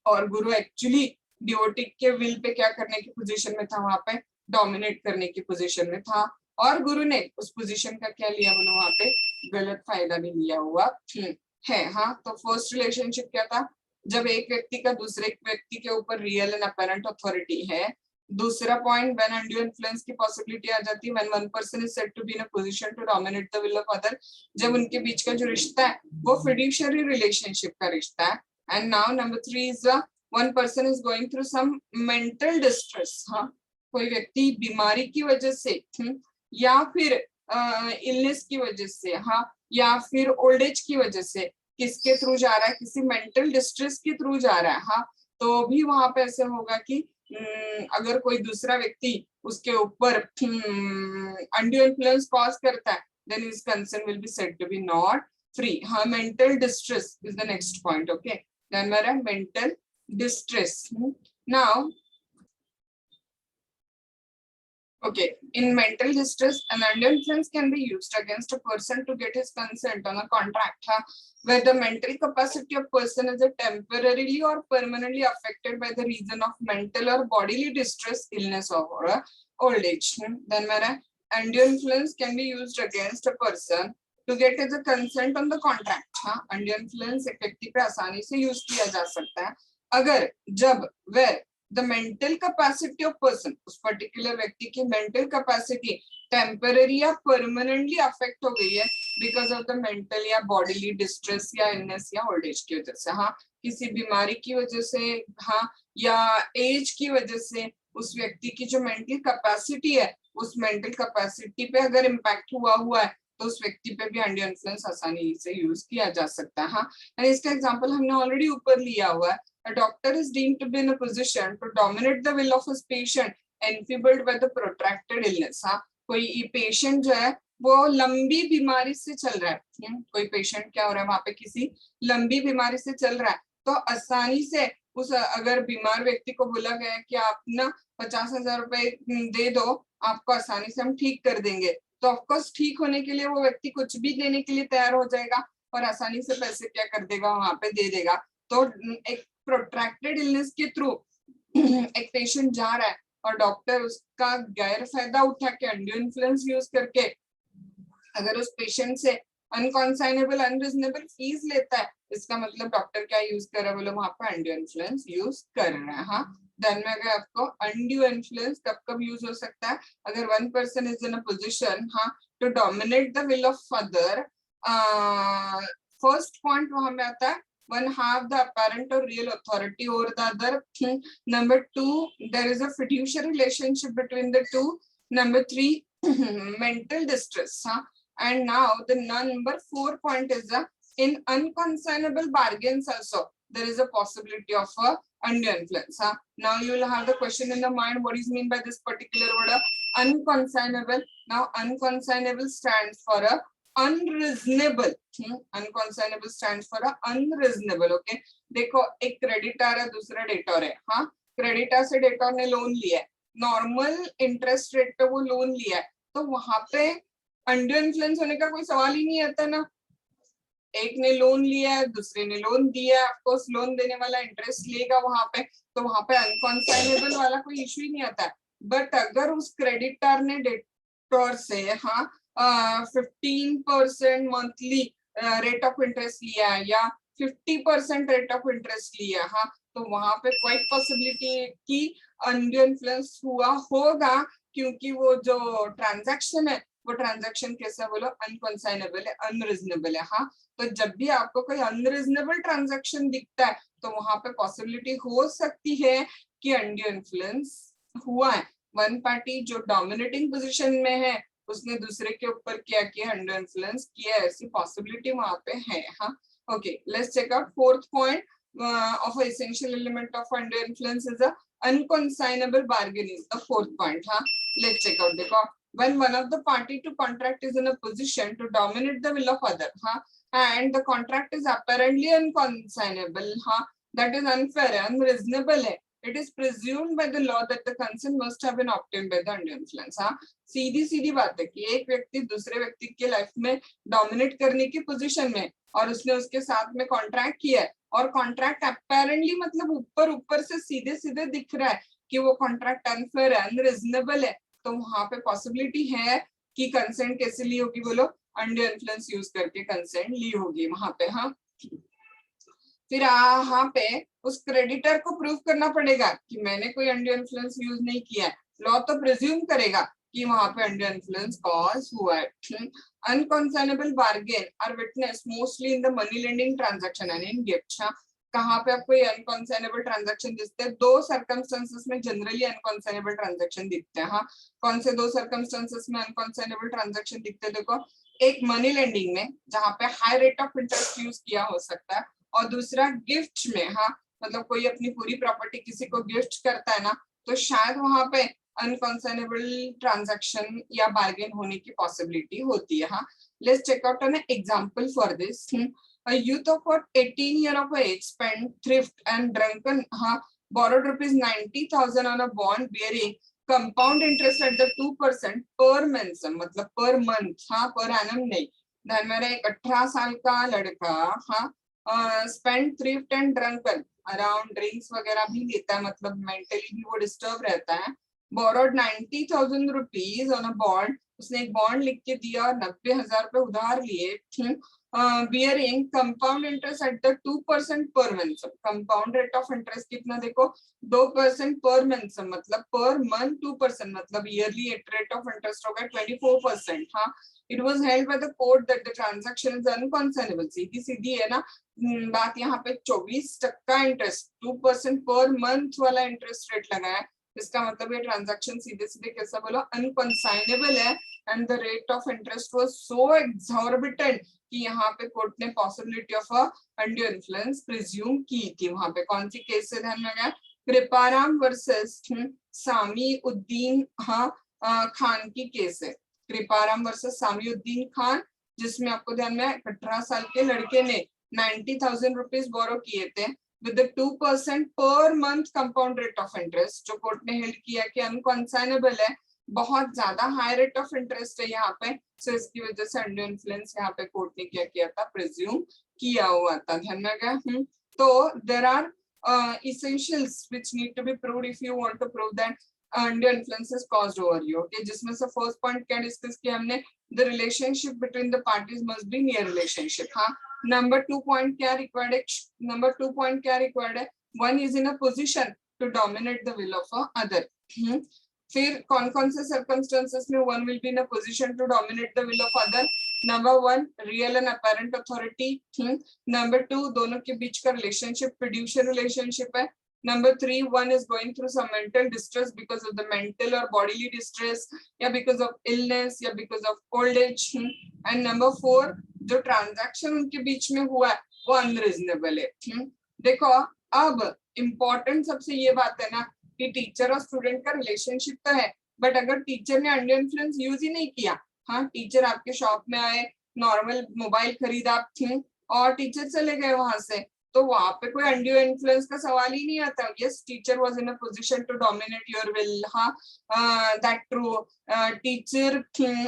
और गुरु एक्चुअली डिवोटी के विल पे क्या करने की पोजीशन में था? वहां पे डोमिनेट करने की पोजीशन में था, और गुरु ने उस पोजीशन का क्या लिया बोलो? वहां पे गलत फायदा भी लिया हुआ है। हाँ, तो फर्स्ट रिलेशनशिप क्या था? जब एक व्यक्ति का दूसरे व्यक्ति के ऊपर रियल एंड अपरेंट अथॉरिटी है। दूसरा पॉइंट, व्हेन अनड्यू इन्फ्लुएंस की पॉसिबिलिटी आ जाती है, when one person is said to be in a position to dominate the will of other, जब उनके बीच का जो रिश्ता है वो फिड्यूशियरी रिलेशनशिप का रिश्ता है। And now number 3 is one person is going through some mental distress. हाँ, कोई व्यक्ति बीमारी की वजह से या फिर इलनेस की वजह से, हाँ, या फिर ओल्ड एज की वजह से किसके थ्रू जा रहा है? किसी मेंटल डिस्ट्रेस के थ्रू जा रहा है। हाँ, तो भी वहां पे ऐसे होगा कि अगर कोई दूसरा व्यक्ति उसके ऊपर अनड्यू इन्फ्लुएंस कॉज करता है, then his consent will be said to be not free. हाँ, mental distress is the next point. Okay, then मेरा mental distress. Now, okay, in mental distress, an undue influence can be used against a person to get his consent on a contract, where the mental capacity of person is temporarily or permanently affected by the reason of mental or bodily distress, illness, or old age. Then मेरा undue influence can be used against a person to get his consent on the contract. हाँ, undue influence एक व्यक्ति पे आसानी से use किया जा सकता है अगर, जब, where the mental capacity of person, उस पर्टिकुलर व्यक्ति की मेंटल कैपेसिटी टेम्पररी या परमानेंटली अफेक्ट हो गई है बिकॉज ऑफ द मेंटल या बॉडीली डिस्ट्रेस या इलनेस या ओल्ड एज की वजह से। हाँ, किसी बीमारी की वजह से, हाँ, या एज की वजह से उस व्यक्ति की जो मेंटल कैपेसिटी है, उस मेंटल कैपेसिटी पे अगर इम्पैक्ट हुआ है तो उस व्यक्ति पे भी अंडर इन्फ्लुएंस आसानी से यूज किया जा सकता है। हाँ, इसका एग्जांपल हमने ऑलरेडी ऊपर लिया हुआ है। A doctor is deemed to be in a position to dominate the will of his patient enfeebled by the protracted illness. हाँ, कोई पेशेंट जो है वो लंबी बीमारी से चल रहा है, कोई पेशेंट क्या हो रहा है वहां पे, किसी लंबी बीमारी से चल रहा है, तो आसानी से उस अगर बीमार व्यक्ति को बोला गया कि आप ना 50,000 रुपए दे दो, आपको आसानी से हम ठीक कर देंगे, तो ऑफकोर्स ठीक होने के लिए वो व्यक्ति कुछ भी देने के लिए तैयार हो जाएगा और आसानी से पैसे क्या कर देगा, वहां पे दे देगा। तो एक प्रोट्रैक्टेड इलनेस के थ्रू एक पेशेंट जा रहा है और डॉक्टर उसका गैर फायदा उठा के, अंडू इन्फ्लुएंस यूज करके अगर उस पेशेंट से अनकॉन्साइनेबल अनरीजनेबल फीस लेता है, इसका मतलब डॉक्टर क्या यूज कर रहा है, बोलो वहां पर अंडू इन्फ्लुएंस यूज कर रहा है। हाँ, ध्यान में अगर आपको अंडू इन्फ्लुएंस कब कब यूज हो सकता है, अगर one person is in a position to dominate the will of other. First point वहां में आता है, one have the apparent or real authority over the other. Number two, there is a fiduciary relationship between the two. Number three, mental distress. And now the number 4 point is in unconsignable bargains also there is a possibility of a undue influence. Now you will have the question in the mind, what is mean by this particular word unconsignable? Now unconsignable stands for a unreasonable. Unconscionable stands for unreasonable. Okay, देखो एक creditor है, दूसरा debtor है। हाँ, creditor से debtor ने loan लिया है, नॉर्मल इंटरेस्ट रेट पे वो लोन लिया है, तो वहां पे अंडू इन्फ्लुएंस होने का कोई सवाल ही नहीं आता ना। एक ने लोन लिया है, दूसरे ने लोन दिया है, ऑफकोर्स लोन देने वाला इंटरेस्ट लेगा वहां पे, तो वहां पे अनकॉन्साइनेबल वाला कोई इश्यू ही नहीं आता है। बट अगर उस क्रेडिटर ने डेटर से 15% मंथली रेट ऑफ इंटरेस्ट लिया है या 50% रेट ऑफ इंटरेस्ट लिया, तो वहां पे क्वाइट पॉसिबिलिटी की अंडू इन्फ्लुएंस हुआ होगा, क्योंकि वो जो ट्रांजैक्शन है वो ट्रांजैक्शन कैसा, बोलो अनकॉन्साइनेबल है, अनरीजनेबल है। हाँ, तो जब भी आपको कोई अनरीजनेबल ट्रांजैक्शन दिखता है तो वहां पे पॉसिबिलिटी हो सकती है कि अंडू इन्फ्लुएंस हुआ है। वन पार्टी जो डोमिनेटिंग पोजीशन में है उसने दूसरे के ऊपर क्या किया, अंडू इन्फ्लुएंस किया, ऐसी पॉसिबिलिटी वहां पे है। हाँ, okay, let's check out fourth point of an essential element of undue influence is a unconsignable bargain is the fourth point. Let's check out. देखो, when one of the party to contract is in a position to dominate the will of other, and the contract is apparently unconsignable, that is unfair, unreasonable है, it is presumed by the law that the consent must have been obtained by the undue influence. सीधी सीधी बात है कि एक व्यक्ति दूसरे व्यक्ति के life में डोमिनेट करने की पोजीशन में और उसने उसके साथ में कॉन्ट्रैक्ट किया है, और कॉन्ट्रैक्ट अपैरेंटली मतलब ऊपर ऊपर से सीधे सीधे दिख रहा है कि वो कॉन्ट्रैक्ट अनफेयर है, अनरीजनेबल है, तो वहां पे पॉसिबिलिटी है कि कंसेंट कैसे ली होगी, बोलो अंडू इन्फ्लुएंस यूज करके कंसेंट ली होगी वहां पे। हाँ, फिर यहाँ पे उस क्रेडिटर को प्रूव करना पड़ेगा कि मैंने कोई अंडू इन्फ्लुएंस यूज नहीं किया है। लॉ तो प्रिज्यूम करेगा कि वहां पे अंडू इन्फ्लुएंस कॉज हुआ है। Unconscionable bargain are witness mostly in the money lending transaction and in gift. कहाँ पे आपको ये अनकॉन्साइनेबल ट्रांजैक्शन दिखते हैं? दो सर्कमस्टेंसेस में जनरली अनकॉन्साइनेबल ट्रांजैक्शन दिखते हैं। हाँ, कौन से दो सर्कमस्टेंसेस में अनकॉन्साइनेबल ट्रांजैक्शन दिखते हैं? देखो, एक मनी लेंडिंग में जहाँ पे high rate of interest use किया हो सकता है, और दूसरा गिफ्ट में। हाँ, मतलब कोई अपनी पूरी प्रॉपर्टी किसी को गिफ्ट करता है ना, तो शायद वहां पे अनकॉन्साइनेबल ट्रांजैक्शन या बार्गेन होने की पॉसिबिलिटी होती है। हाँ, let's check out an example for this. A youth of about 18 years of age spent thrift and drunken, borrowed rupees 90,000 on a bond bearing compound interest at the 2% per month, मतलब per month, per annum नहीं। ध्यान में रहे, 18 साल का लड़का spend thrift and drunken, around drinks वगैरह भी लेता है, मतलब मेंटली भी वो डिस्टर्ब रहता है। Borrowed 90,000 rupees on a bond, उसने एक बॉन्ड लिख के दिया और 90,000 रुपए उधार लिए, bearing compound interest at the 2% per month. Compound rate of interest कितना देखो, 2% पर मंथ, मतलब पर मंथ 2%, मतलब ईयरली रेट ऑफ इंटरेस्ट होगा 24%। हाँ, it was held by the court that the transaction is unconscionable. सीधी सीधी है ना बात, यहाँ पे 24% इंटरेस्ट, 2% पर मंथ वाला इंटरेस्ट रेट लगा है, इसका मतलब ये ट्रांजैक्शन सीधे सीधे कैसा बोलो, अनकॉन्साइनेबल है। And the rate of interest was so exorbitant कि यहाँ पे कोर्ट ने possibility of undue influence presume की थी। वहां पे कौन सी केस से ध्यान में गया? कृपाराम वर्सेस सामी उद्दीन खान की केस है। कृपाराम वर्सेस सामीउद्दीन खान, जिसमें आपको ध्यान में 18 साल के लड़के ने 90,000 रुपीज बोरो किए थे with 2% per month compound rate of interest, जो कोर्ट ने हेल्ड किया कि अनकंसाइनेबल है, बहुत ज्यादा हाई रेट ऑफ इंटरेस्ट है यहाँ पे, सो इसकी वजह से अंडर इन्फ्लुएंस यहाँ पे कोर्ट ने क्या किया था, प्रिज्यूम किया हुआ था। ध्यान में गया। तो there are essentials which need to be proved if you want to prove that undue influence is caused over you, okay, जिसमें से फर्स्ट पॉइंट क्या डिस्कस किया हमने, the relationship between the parties must be near relationship। हाँ, number 2 point क्या required है, number 2 point क्या required है, one is in a position to dominate the will of a other। फिर कौन कौन से circumstances में one will be in a position to dominate the will of other, number 1 real and apparent authority, number 2 दोनों के बीच का relationship fiducial relationship है, number 3 one is going through some mental distress because of the mental और bodily distress, या because of illness, या because of old age, and number 4 जो transaction उनके बीच में हुआ है वो अनरीजनेबल है। देखो अब इम्पोर्टेंट सबसे ये बात है ना कि टीचर और स्टूडेंट का रिलेशनशिप तो है, बट अगर टीचर ने अंडर इन्फ्लुएंस यूज ही नहीं किया, हाँ टीचर आपके शॉप में आए, नॉर्मल मोबाइल खरीदा आप थी और टीचर चले गए वहां से, तो वहां पे कोई अनड्यू इन्फ्लुएंस का सवाल ही नहीं आता। Yes, teacher was in a position to dominate your will, हाँ दैट ट्रू, टीचर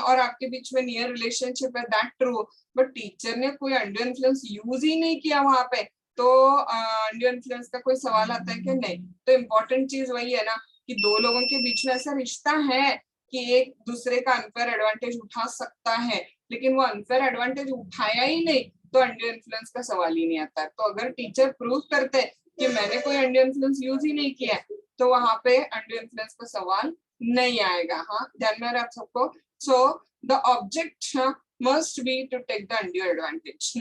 और आपके बीच में नियर रिलेशनशिप है, दैट ट्रू, बट टीचर ने कोई अनड्यू इन्फ्लुएंस यूज ही नहीं किया वहां पे, तो अनड्यू इन्फ्लुएंस का कोई सवाल आता है कि नहीं। तो इम्पोर्टेंट चीज वही है ना कि दो लोगों के बीच में ऐसा रिश्ता है कि एक दूसरे का अनफेयर एडवांटेज उठा सकता है, लेकिन वो अनफेयर एडवांटेज उठाया ही नहीं तो अंडर इन्फ्लुएंस का सवाल ही नहीं आता। तो अगर टीचर प्रूव करते कि मैंने कोई अंडर इन्फ्लुएंस यूज ही नहीं किया तो वहां पे अंडर इन्फ्लुएंस का सवाल नहीं आएगा। हाँ, ध्यान में रख सबको। So the object must be to take the under advantage.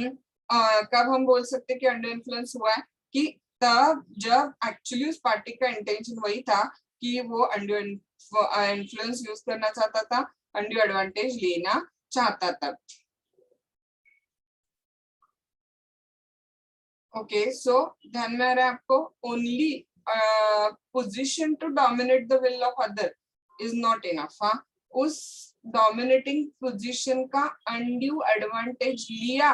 कब हम बोल सकते कि अंडर इन्फ्लुएंस हुआ है, कि तब जब एक्चुअली उस पार्टी का इंटेंशन वही था कि वो अंडर इन्फ्लुएंस यूज करना चाहता था, अंडू एडवांटेज लेना चाहता था। ओके, सो ध्यान में आ रहा है आपको, only position to dominate the will of other is not enough. हाँ, उस डोमिनेटिंग पोजीशन का अंड्यू एडवांटेज लिया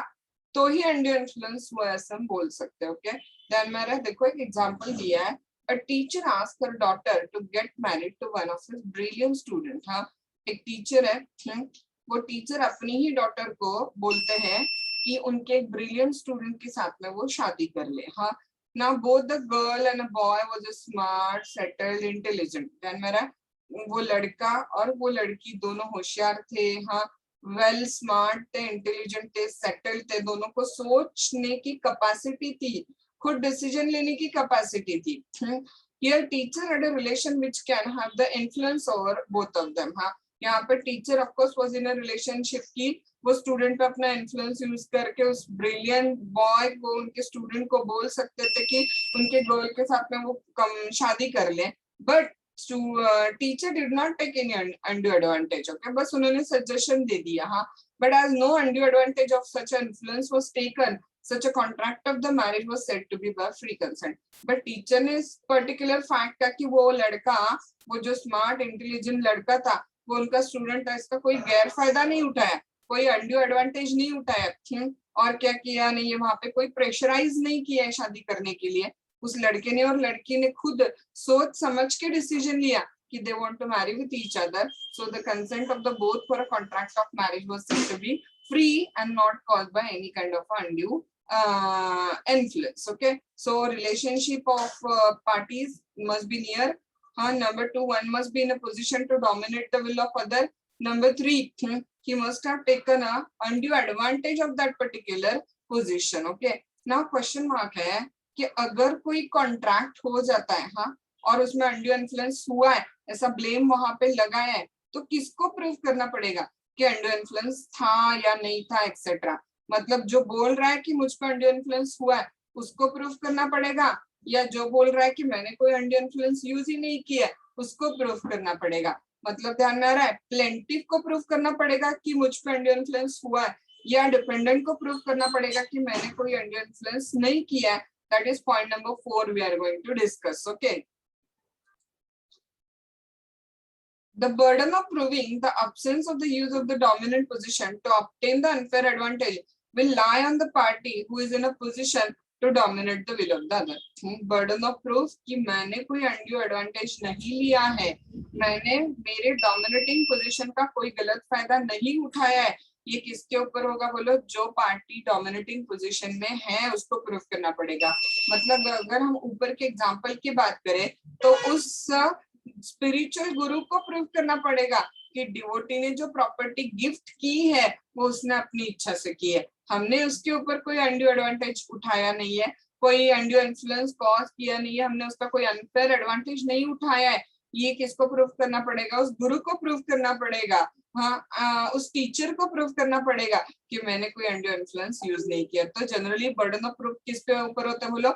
तो ही अंड्यू इन्फ्लुएंस हुआ, ऐसा हम बोल सकते हैं। ओके, ध्यान में आ रहा है। देखो एक एग्जांपल दिया है, a teacher asked her daughter to get married to one of his brilliant student। हाँ, एक टीचर है, वो टीचर अपनी ही डॉटर को बोलते हैं कि उनके एक ब्रिलियंट स्टूडेंट के साथ में वो शादी कर ले। हाँ, now both the girl and a boy was a smart, settled, intelligent। ध्यान में रहा, वो लड़का और वो लड़की दोनों होशियार थे, हाँ वेल स्मार्ट थे, इंटेलिजेंट थे, सेटल्ड थे, दोनों को सोचने की कैपेसिटी थी, खुद डिसीजन लेने की कैपेसिटी थी। Here teacher had a relation which can have the influence over both of them। हाँ, यहाँ पे teacher of course was in a relationship की वो स्टूडेंट पे अपना इन्फ्लुएंस यूज करके उस ब्रिलियंट बॉय को, उनके स्टूडेंट को बोल सकते थे कि उनके गर्ल के साथ में वो शादी कर ले, but teacher did not take any undue advantage. Okay, बस उन्होंने सजेशन दे दिया। हाँ, but as no undue advantage of such influence was taken, such a contract of the marriage was said to be by free consent। but teacher ने इस particular fact का कि वो लड़का, वो जो स्मार्ट इंटेलिजेंट लड़का था वो उनका स्टूडेंट था, इसका कोई गैर फायदा नहीं उठाया, कोई अनड्यू एडवांटेज नहीं उठाया। और क्या किया नहीं है, वहां पे कोई प्रेशराइज नहीं किया है शादी करने के लिए, उस लड़के ने और लड़की ने खुद सोच समझ के डिसीजन लिया कि they want to marry with each other, so the consent of the both for a contract of marriage was said to be free and not caused by any kind of undue influence। Okay, so relationship of parties must be near। number 2, one must be in a position to dominate the will of other। number 3, he must have taken a undue advantage of that particular position। Okay, now question mark है कि अगर कोई contract हो जाता है, हाँ, और उसमें अनड्यू इन्फ्लुएंस हुआ है, ऐसा ब्लेम वहां पे लगाया है, तो किसको प्रूव करना पड़ेगा कि अनड्यू इन्फ्लुएंस था या नहीं था एक्सेट्रा। मतलब जो बोल रहा है कि मुझ पर अनड्यू इन्फ्लुएंस हुआ है उसको प्रूव करना पड़ेगा, या जो बोल रहा है कि मैंने कोई अनड्यू इन्फ्लुएंस यूज ही नहीं किया उसको प्रूव करना पड़ेगा। मतलब ध्यान में आ रहा है, प्लेंटिफ को प्रूव करना पड़ेगा कि मुझ पर अनड्यू इन्फ्लुएंस हुआ है, या डिपेंडेंट को प्रूव करना पड़ेगा कि मैंने कोई अनड्यू इन्फ्लुएंस नहीं किया है। That is point number 4 we are going to discuss। Okay, The burden of proving the absence of the use of the dominant position to obtain the unfair advantage will lie on the party who is in a position to dominate the will of the other. Burden of proof कि मैंने कोई undue advantage नहीं लिया है, मैंने मेरे dominating position का कोई गलत फायदा नहीं उठाया है, ये किसके ऊपर होगा बोलो? जो पार्टी डोमिनेटिंग पोजीशन में है उसको प्रूफ करना पड़ेगा. मतलब अगर हम ऊपर के एग्जांपल की बात करें तो उस स्पिरिचुअल गुरु को प्रूव करना पड़ेगा कि डिवोटी ने जो प्रॉपर्टी गिफ्ट की है वो उसने अपनी इच्छा से की है, हमने उसके ऊपर कोई अनड्यू एडवांटेज उठाया नहीं है, कोई अनड्यू इन्फ्लुएंस कॉज किया नहीं है, हमने उसका कोई अनफेयर एडवांटेज नहीं उठाया है. ये किसको प्रूव करना पड़ेगा? उस गुरु को प्रूव करना पड़ेगा. हाँ, उस टीचर को प्रूव करना पड़ेगा कि मैंने कोई अनड्यू इन्फ्लुएंस यूज नहीं किया. तो जनरली बर्डन ऑफ प्रूफ किसके ऊपर होता है बोलो?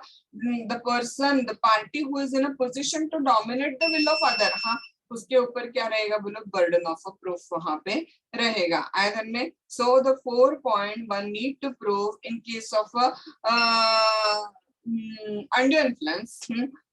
The person, the party who is in a position to dominate the will of other. हाँ, उसके ऊपर क्या रहेगा बोलो? बर्डन ऑफ अ प्रूफ वहां पे रहेगा. आयरन में so the 4.1 need to prove in case of undue influence.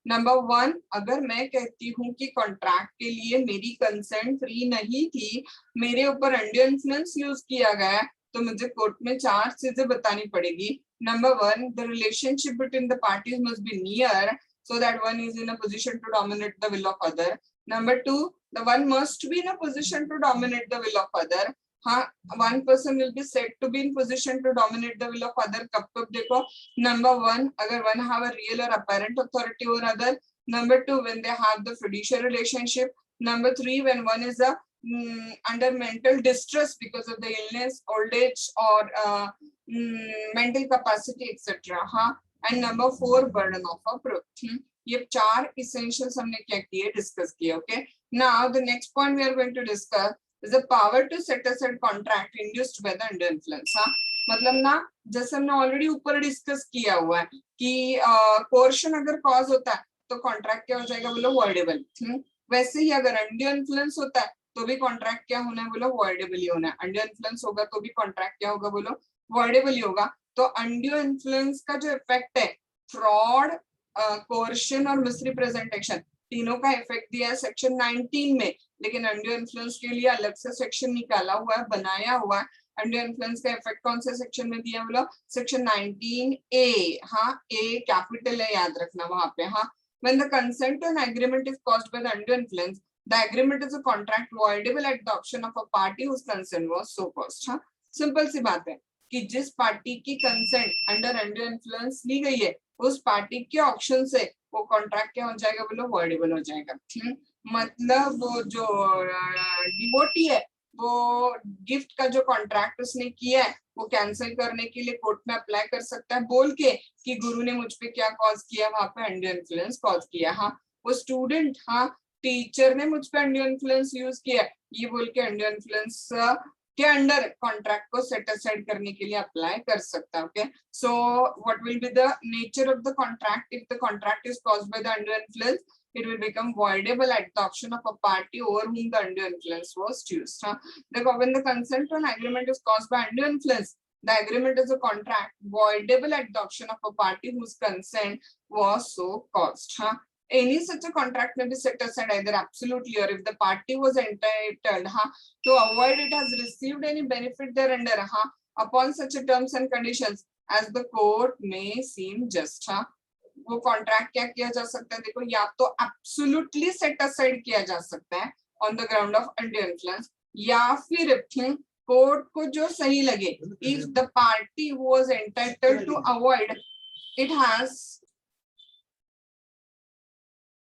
Number 1, अगर मैं कहती हूँ कि कॉन्ट्रैक्ट के लिए मेरी कंसेंट फ्री नहीं थी, मेरे ऊपर अनड्यू इन्फ्लुएंस यूज किया गया, तो मुझे कोर्ट में 4 चीजें बतानी पड़ेगी. Number 1, the relationship between the parties must be near so that one is in a position to dominate the will of other. Number 2, the one must be in a position to dominate the will of other. हाँ, one person will be said to be in position to dominate the will of other. कब देखो? Number 1, अगर one have a real or apparent authority over other. Number 2, when they have the fiduciary relationship. Number 3, when one is under mental distress because of the illness, old age, or mental capacity, etc. हाँ. And number 4, burden of a proof. ये 4 essentials हमने क्या किए? Discuss किए. Okay. Now the next point we are going to discuss is the power to set aside contract induced by the undue influence. हाँ, मतलब ना, जैसे हमने ऑलरेडी ऊपर डिस्कस किया हुआ है कि कोर्शन अगर कॉज होता है तो कॉन्ट्रैक्ट क्या हो जाएगा बोलो? वॉइडेबल. वैसे ही अगर अनड्यू इन्फ्लुएंस होता है तो भी कॉन्ट्रैक्ट क्या होना है बोलो? वॉइडेबल ही होना है. अनड्यू इन्फ्लुएंस होगा तो भी कॉन्ट्रैक्ट क्या होगा बोलो? वॉइडेबल ही होगा. तो अनड्यू इन्फ्लुएंस का जो इफेक्ट है, फ्रॉड, कोर्शन और मिसरिप्रेजेंटेशन, तीनों का इफेक्ट दिया है सेक्शन 19 में, लेकिन अनड्यू इन्फ्लुएंस के लिए अलग से सेक्शन निकाला हुआ है, बनाया हुआ है. अनड्यू इन्फ्लुएंस का इफेक्ट कौन से सेक्शन में दिया बोलो? Section 19A. हाँ, ए कैपिटल है, याद रखना वहां पे. हाँ, when the consent to an agreement is caused by the undue influence, the agreement is a contract voidable at the option of a party whose consent was so caused. हाँ, simple सी बात है कि जिस पार्टी की consent under undue influence ली गई है, उस party के ऑप्शन से वो कॉन्ट्रैक्ट क्या हो जाएगा बोलो? वॉइडेबल हो जाएगा. मतलब वो जो डिवोटी है वो गिफ्ट का जो कॉन्ट्रैक्ट उसने किया है वो कैंसिल करने के लिए कोर्ट में अप्लाई कर सकता है, बोल के कि गुरु ने मुझ पे क्या कॉज किया? वहां पे अनड्यू इन्फ्लुएंस कॉज किया. हाँ, वो स्टूडेंट, हाँ, टीचर ने मुझ पे अनड्यू इन्फ्लुएंस यूज किया, ये बोल के अनड्यू इन्फ्लुएंस के अंडर कॉन्ट्रैक्ट को सेट असाइड करने के लिए अप्लाई कर सकता है. Okay, so what will be the nature of the contract? If the contract is caused by the undue influence, it will become voidable at the option of a party over whom the undue influence was used. When the consent to an agreement is caused by undue influence, the agreement is a contract voidable at the option of a party whose consent was so caused. Any such a contract may be set aside either absolutely or if the party was entitled to avoid it has received any benefit thereunder upon such a terms and conditions as the court may seem just. वो contract क्या किया जा सकता है? देखो, या तो absolutely set aside किया जा सकता है on the ground of undue influence, या फिर कोर्ट को जो सही लगे, if the party who was entitled to avoid it has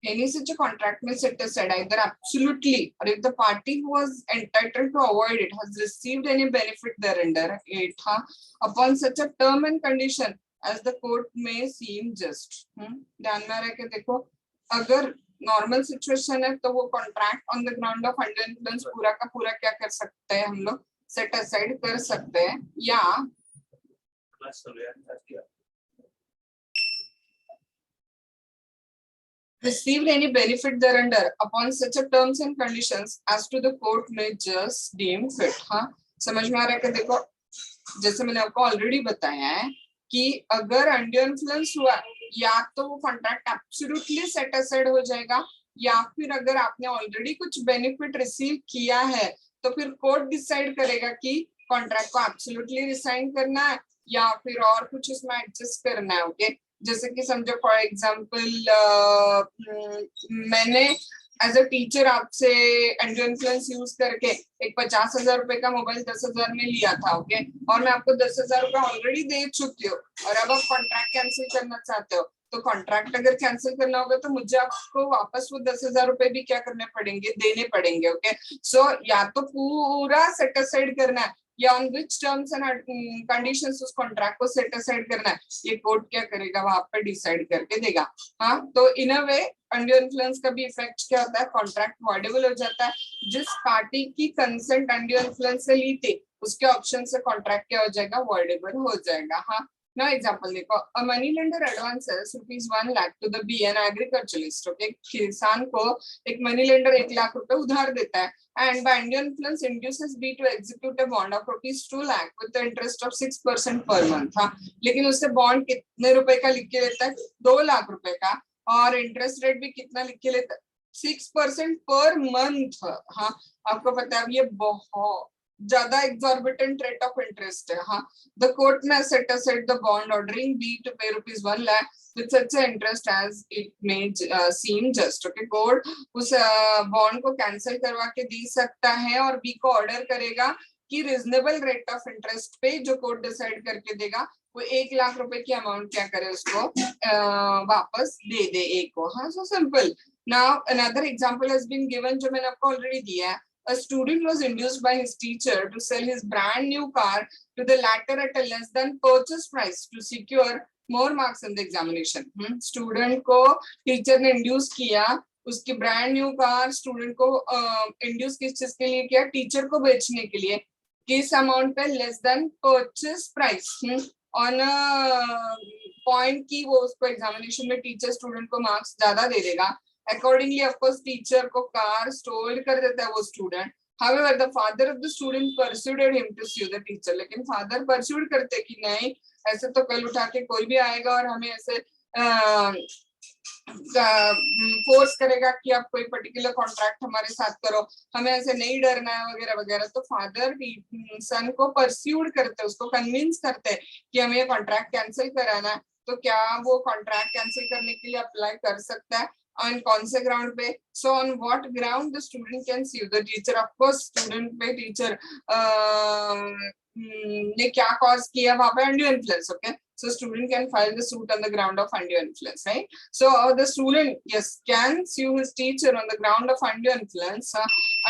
any such a contract may set aside either absolutely or if the party who was entitled to avoid it has received any benefit thereunder it upon such a term and condition as the court may seem just. ध्यान में रह के देखो, अगर normal situation है तो वो contract on the ground of undue influence पूरा का पूरा क्या कर सकते हैं? हम लोग सेट असाइड कर सकते हैं, या received any benefit thereunder upon such a terms and conditions as to the court may just deem fit. हाँ, समझ में आ रहा है कि देखो, जैसे मैंने आपको ऑलरेडी बताया है कि अगर अनड्यू इन्फ्लुएंस हुआ, या तो वो कॉन्ट्रैक्ट एब्सोल्युटली सेट असाइड हो जाएगा या फिर अगर आपने ऑलरेडी कुछ बेनिफिट रिसीव किया है तो फिर कोर्ट डिसाइड करेगा कि कॉन्ट्रैक्ट को एब्सोल्युटली रिसाइन करना है या फिर और कुछ उसमें एडजस्ट करना है। ओके, जैसे कि समझो फॉर एग्जांपल मैंने एज अ टीचर आपसे एंड्रो इन्फ्लुएंस यूज करके एक 50,000 रुपए का मोबाइल 10,000 में लिया था। ओके, और मैं आपको 10,000 रुपए ऑलरेडी दे चुकी हूँ और अब आप कॉन्ट्रैक्ट कैंसिल करना चाहते हो, तो कॉन्ट्रैक्ट अगर कैंसिल करना होगा तो मुझे आपको वापस वो 10,000 रुपए भी क्या करने पड़ेंगे, देने पड़ेंगे। ओके, सो या तो पूरा सेट असाइड करना है या on which terms and conditions उस कॉन्ट्रैक्ट को सेट असाइड करना है, ये कोर्ट क्या करेगा वहां पर डिसाइड करके देगा। हाँ, तो इन अ वे अंडर इन्फ्लुएंस का भी इफेक्ट क्या होता है, कॉन्ट्रैक्ट वॉइडेबल हो जाता है। जिस पार्टी की कंसेंट अंडर इन्फ्लुएंस से ली थी उसके ऑप्शन से कॉन्ट्रैक्ट क्या हो जाएगा, वॉइडेबल हो जाएगा। हाँ, now example देखो, a money lender advances rupees 1 lakh to the B an agriculturalist। Okay, किसान को एक मनी लेंडर 1 लाख रुपए उधार देता है and by undue influence induces B to execute a bond of rupees 2 lakh with the interest of 6% per month। हाँ, लेकिन उससे बॉन्ड कितने रुपए का लिख के लेता है, 2 लाख रुपए का, और इंटरेस्ट रेट भी कितना लिख के लेता है, 6% पर मंथ। हाँ, आपको पता है ये बहुत ज्यादा exorbitant rate of interest है। हाँ, the court may set aside the bond ordering B to pay rupees 1 lakh with such an interest as it may seem just। okay, court उस बॉन्ड को कैंसिल करवा के दे सकता है और बी को ऑर्डर करेगा कि रिजनेबल रेट ऑफ इंटरेस्ट पे जो कोर्ट डिसाइड करके देगा वो 1 लाख रुपए की अमाउंट क्या करे, उसको वापस दे दे ए को। हाँ, so simple. Now another example has been given जो मैंने आपको ऑलरेडी दिया है। A student was induced by his teacher to sell his brand new car to the latter at a less than purchase price to secure more marks in the examination। Student को teacher ने induce किया, उसकी brand new car student को induce किस चीज के लिए किया, टीचर को बेचने के लिए, किस अमाउंट पे, less than purchase price on point की वो उसको एग्जामिनेशन में टीचर स्टूडेंट को मार्क्स ज्यादा दे देगा। Accordingly, of course, टीचर को कार स्टोल कर देता है वो student. However, the father of the student persuaded him to sue the teacher। लेकिन फादर परस्यूड करते कि नहीं, ऐसे तो कल उठा के कोई भी आएगा और हमें ऐसे फोर्स करेगा कि आप कोई पर्टिकुलर कॉन्ट्रैक्ट हमारे साथ करो, हमें ऐसे नहीं डरना है वगैरह वगैरह। तो फादर सन को परस्यूड करते, उसको कन्विंस करते कि हमें ये कॉन्ट्रैक्ट कैंसिल कराना है। तो क्या वो कॉन्ट्रैक्ट कैंसिल करने के लिए अप्लाई कर सकता है, ऑन कौन से ग्राउंड पे, so on what ground the student can sue the teacher. Of course student पे टीचर ने क्या कॉज किया वहां पे, undue influence। Okay, so student can file the suit on the ground of undue influence, right? So the student, yes, can sue his teacher on the ground of undue influence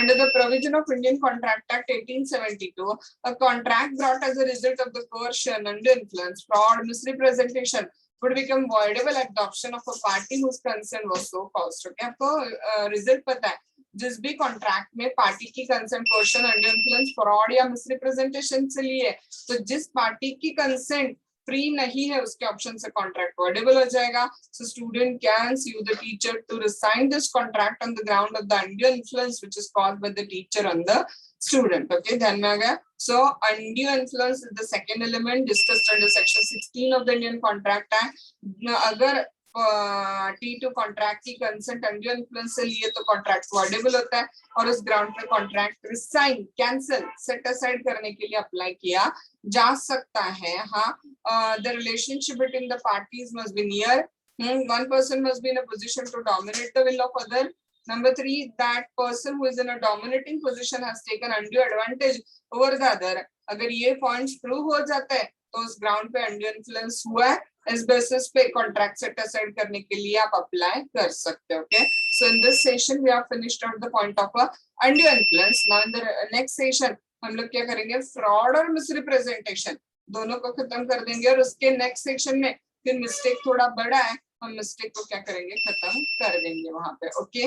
under the provision of Indian Contract Act 1872। A contract brought as a result of the coercion, undue influence, fraud, misrepresentation would become voidable at the option of a party whose consent was so caused। okay, आपको result पता है, जिस भी contract में party की consent, coercion, under influence, fraud या misrepresentation से लिए, तो जिस पार्टी की कंसेंट फ्री नहीं है उसके ऑप्शन से कॉन्ट्रैक्ट वॉइडेबल हो जाएगा। So student can sue the teacher to resign this contract on the ground of the undue influence which is caused by the teacher on the student। okay, ध्यान में आ गया। So undue influence is the second element discussed under section 16 of the Indian Contract Act। अगर T2 contract की consent undue influence से लिए तो contract voidable होता है और उस ग्राउंड पे contract resign, cancel, set aside करने के लिए अप्लाई किया जा सकता है। हाँ, the relationship between the parties must be near. one person must be in a position to dominate the will of other। Number 3, that person who is in a dominating position has taken undue advantage over the other। अगर ये points prove हो जाते हैं तो उस ground पे undue influence हुआ है, इस बेसिस पे कॉन्ट्रैक्ट सेट असाइड करने के लिए आप अप्लाई कर सकते हो। Okay, so in this session we have finished out the point of undue influence. Now in the next session हम लोग क्या करेंगे, फ्रॉड और मिसरिप्रेजेंटेशन दोनों को खत्म कर देंगे और उसके नेक्स्ट सेक्शन में फिर मिस्टेक थोड़ा बड़ा है, हम मिस्टेक को क्या करेंगे, खत्म कर देंगे वहां पे। ओके।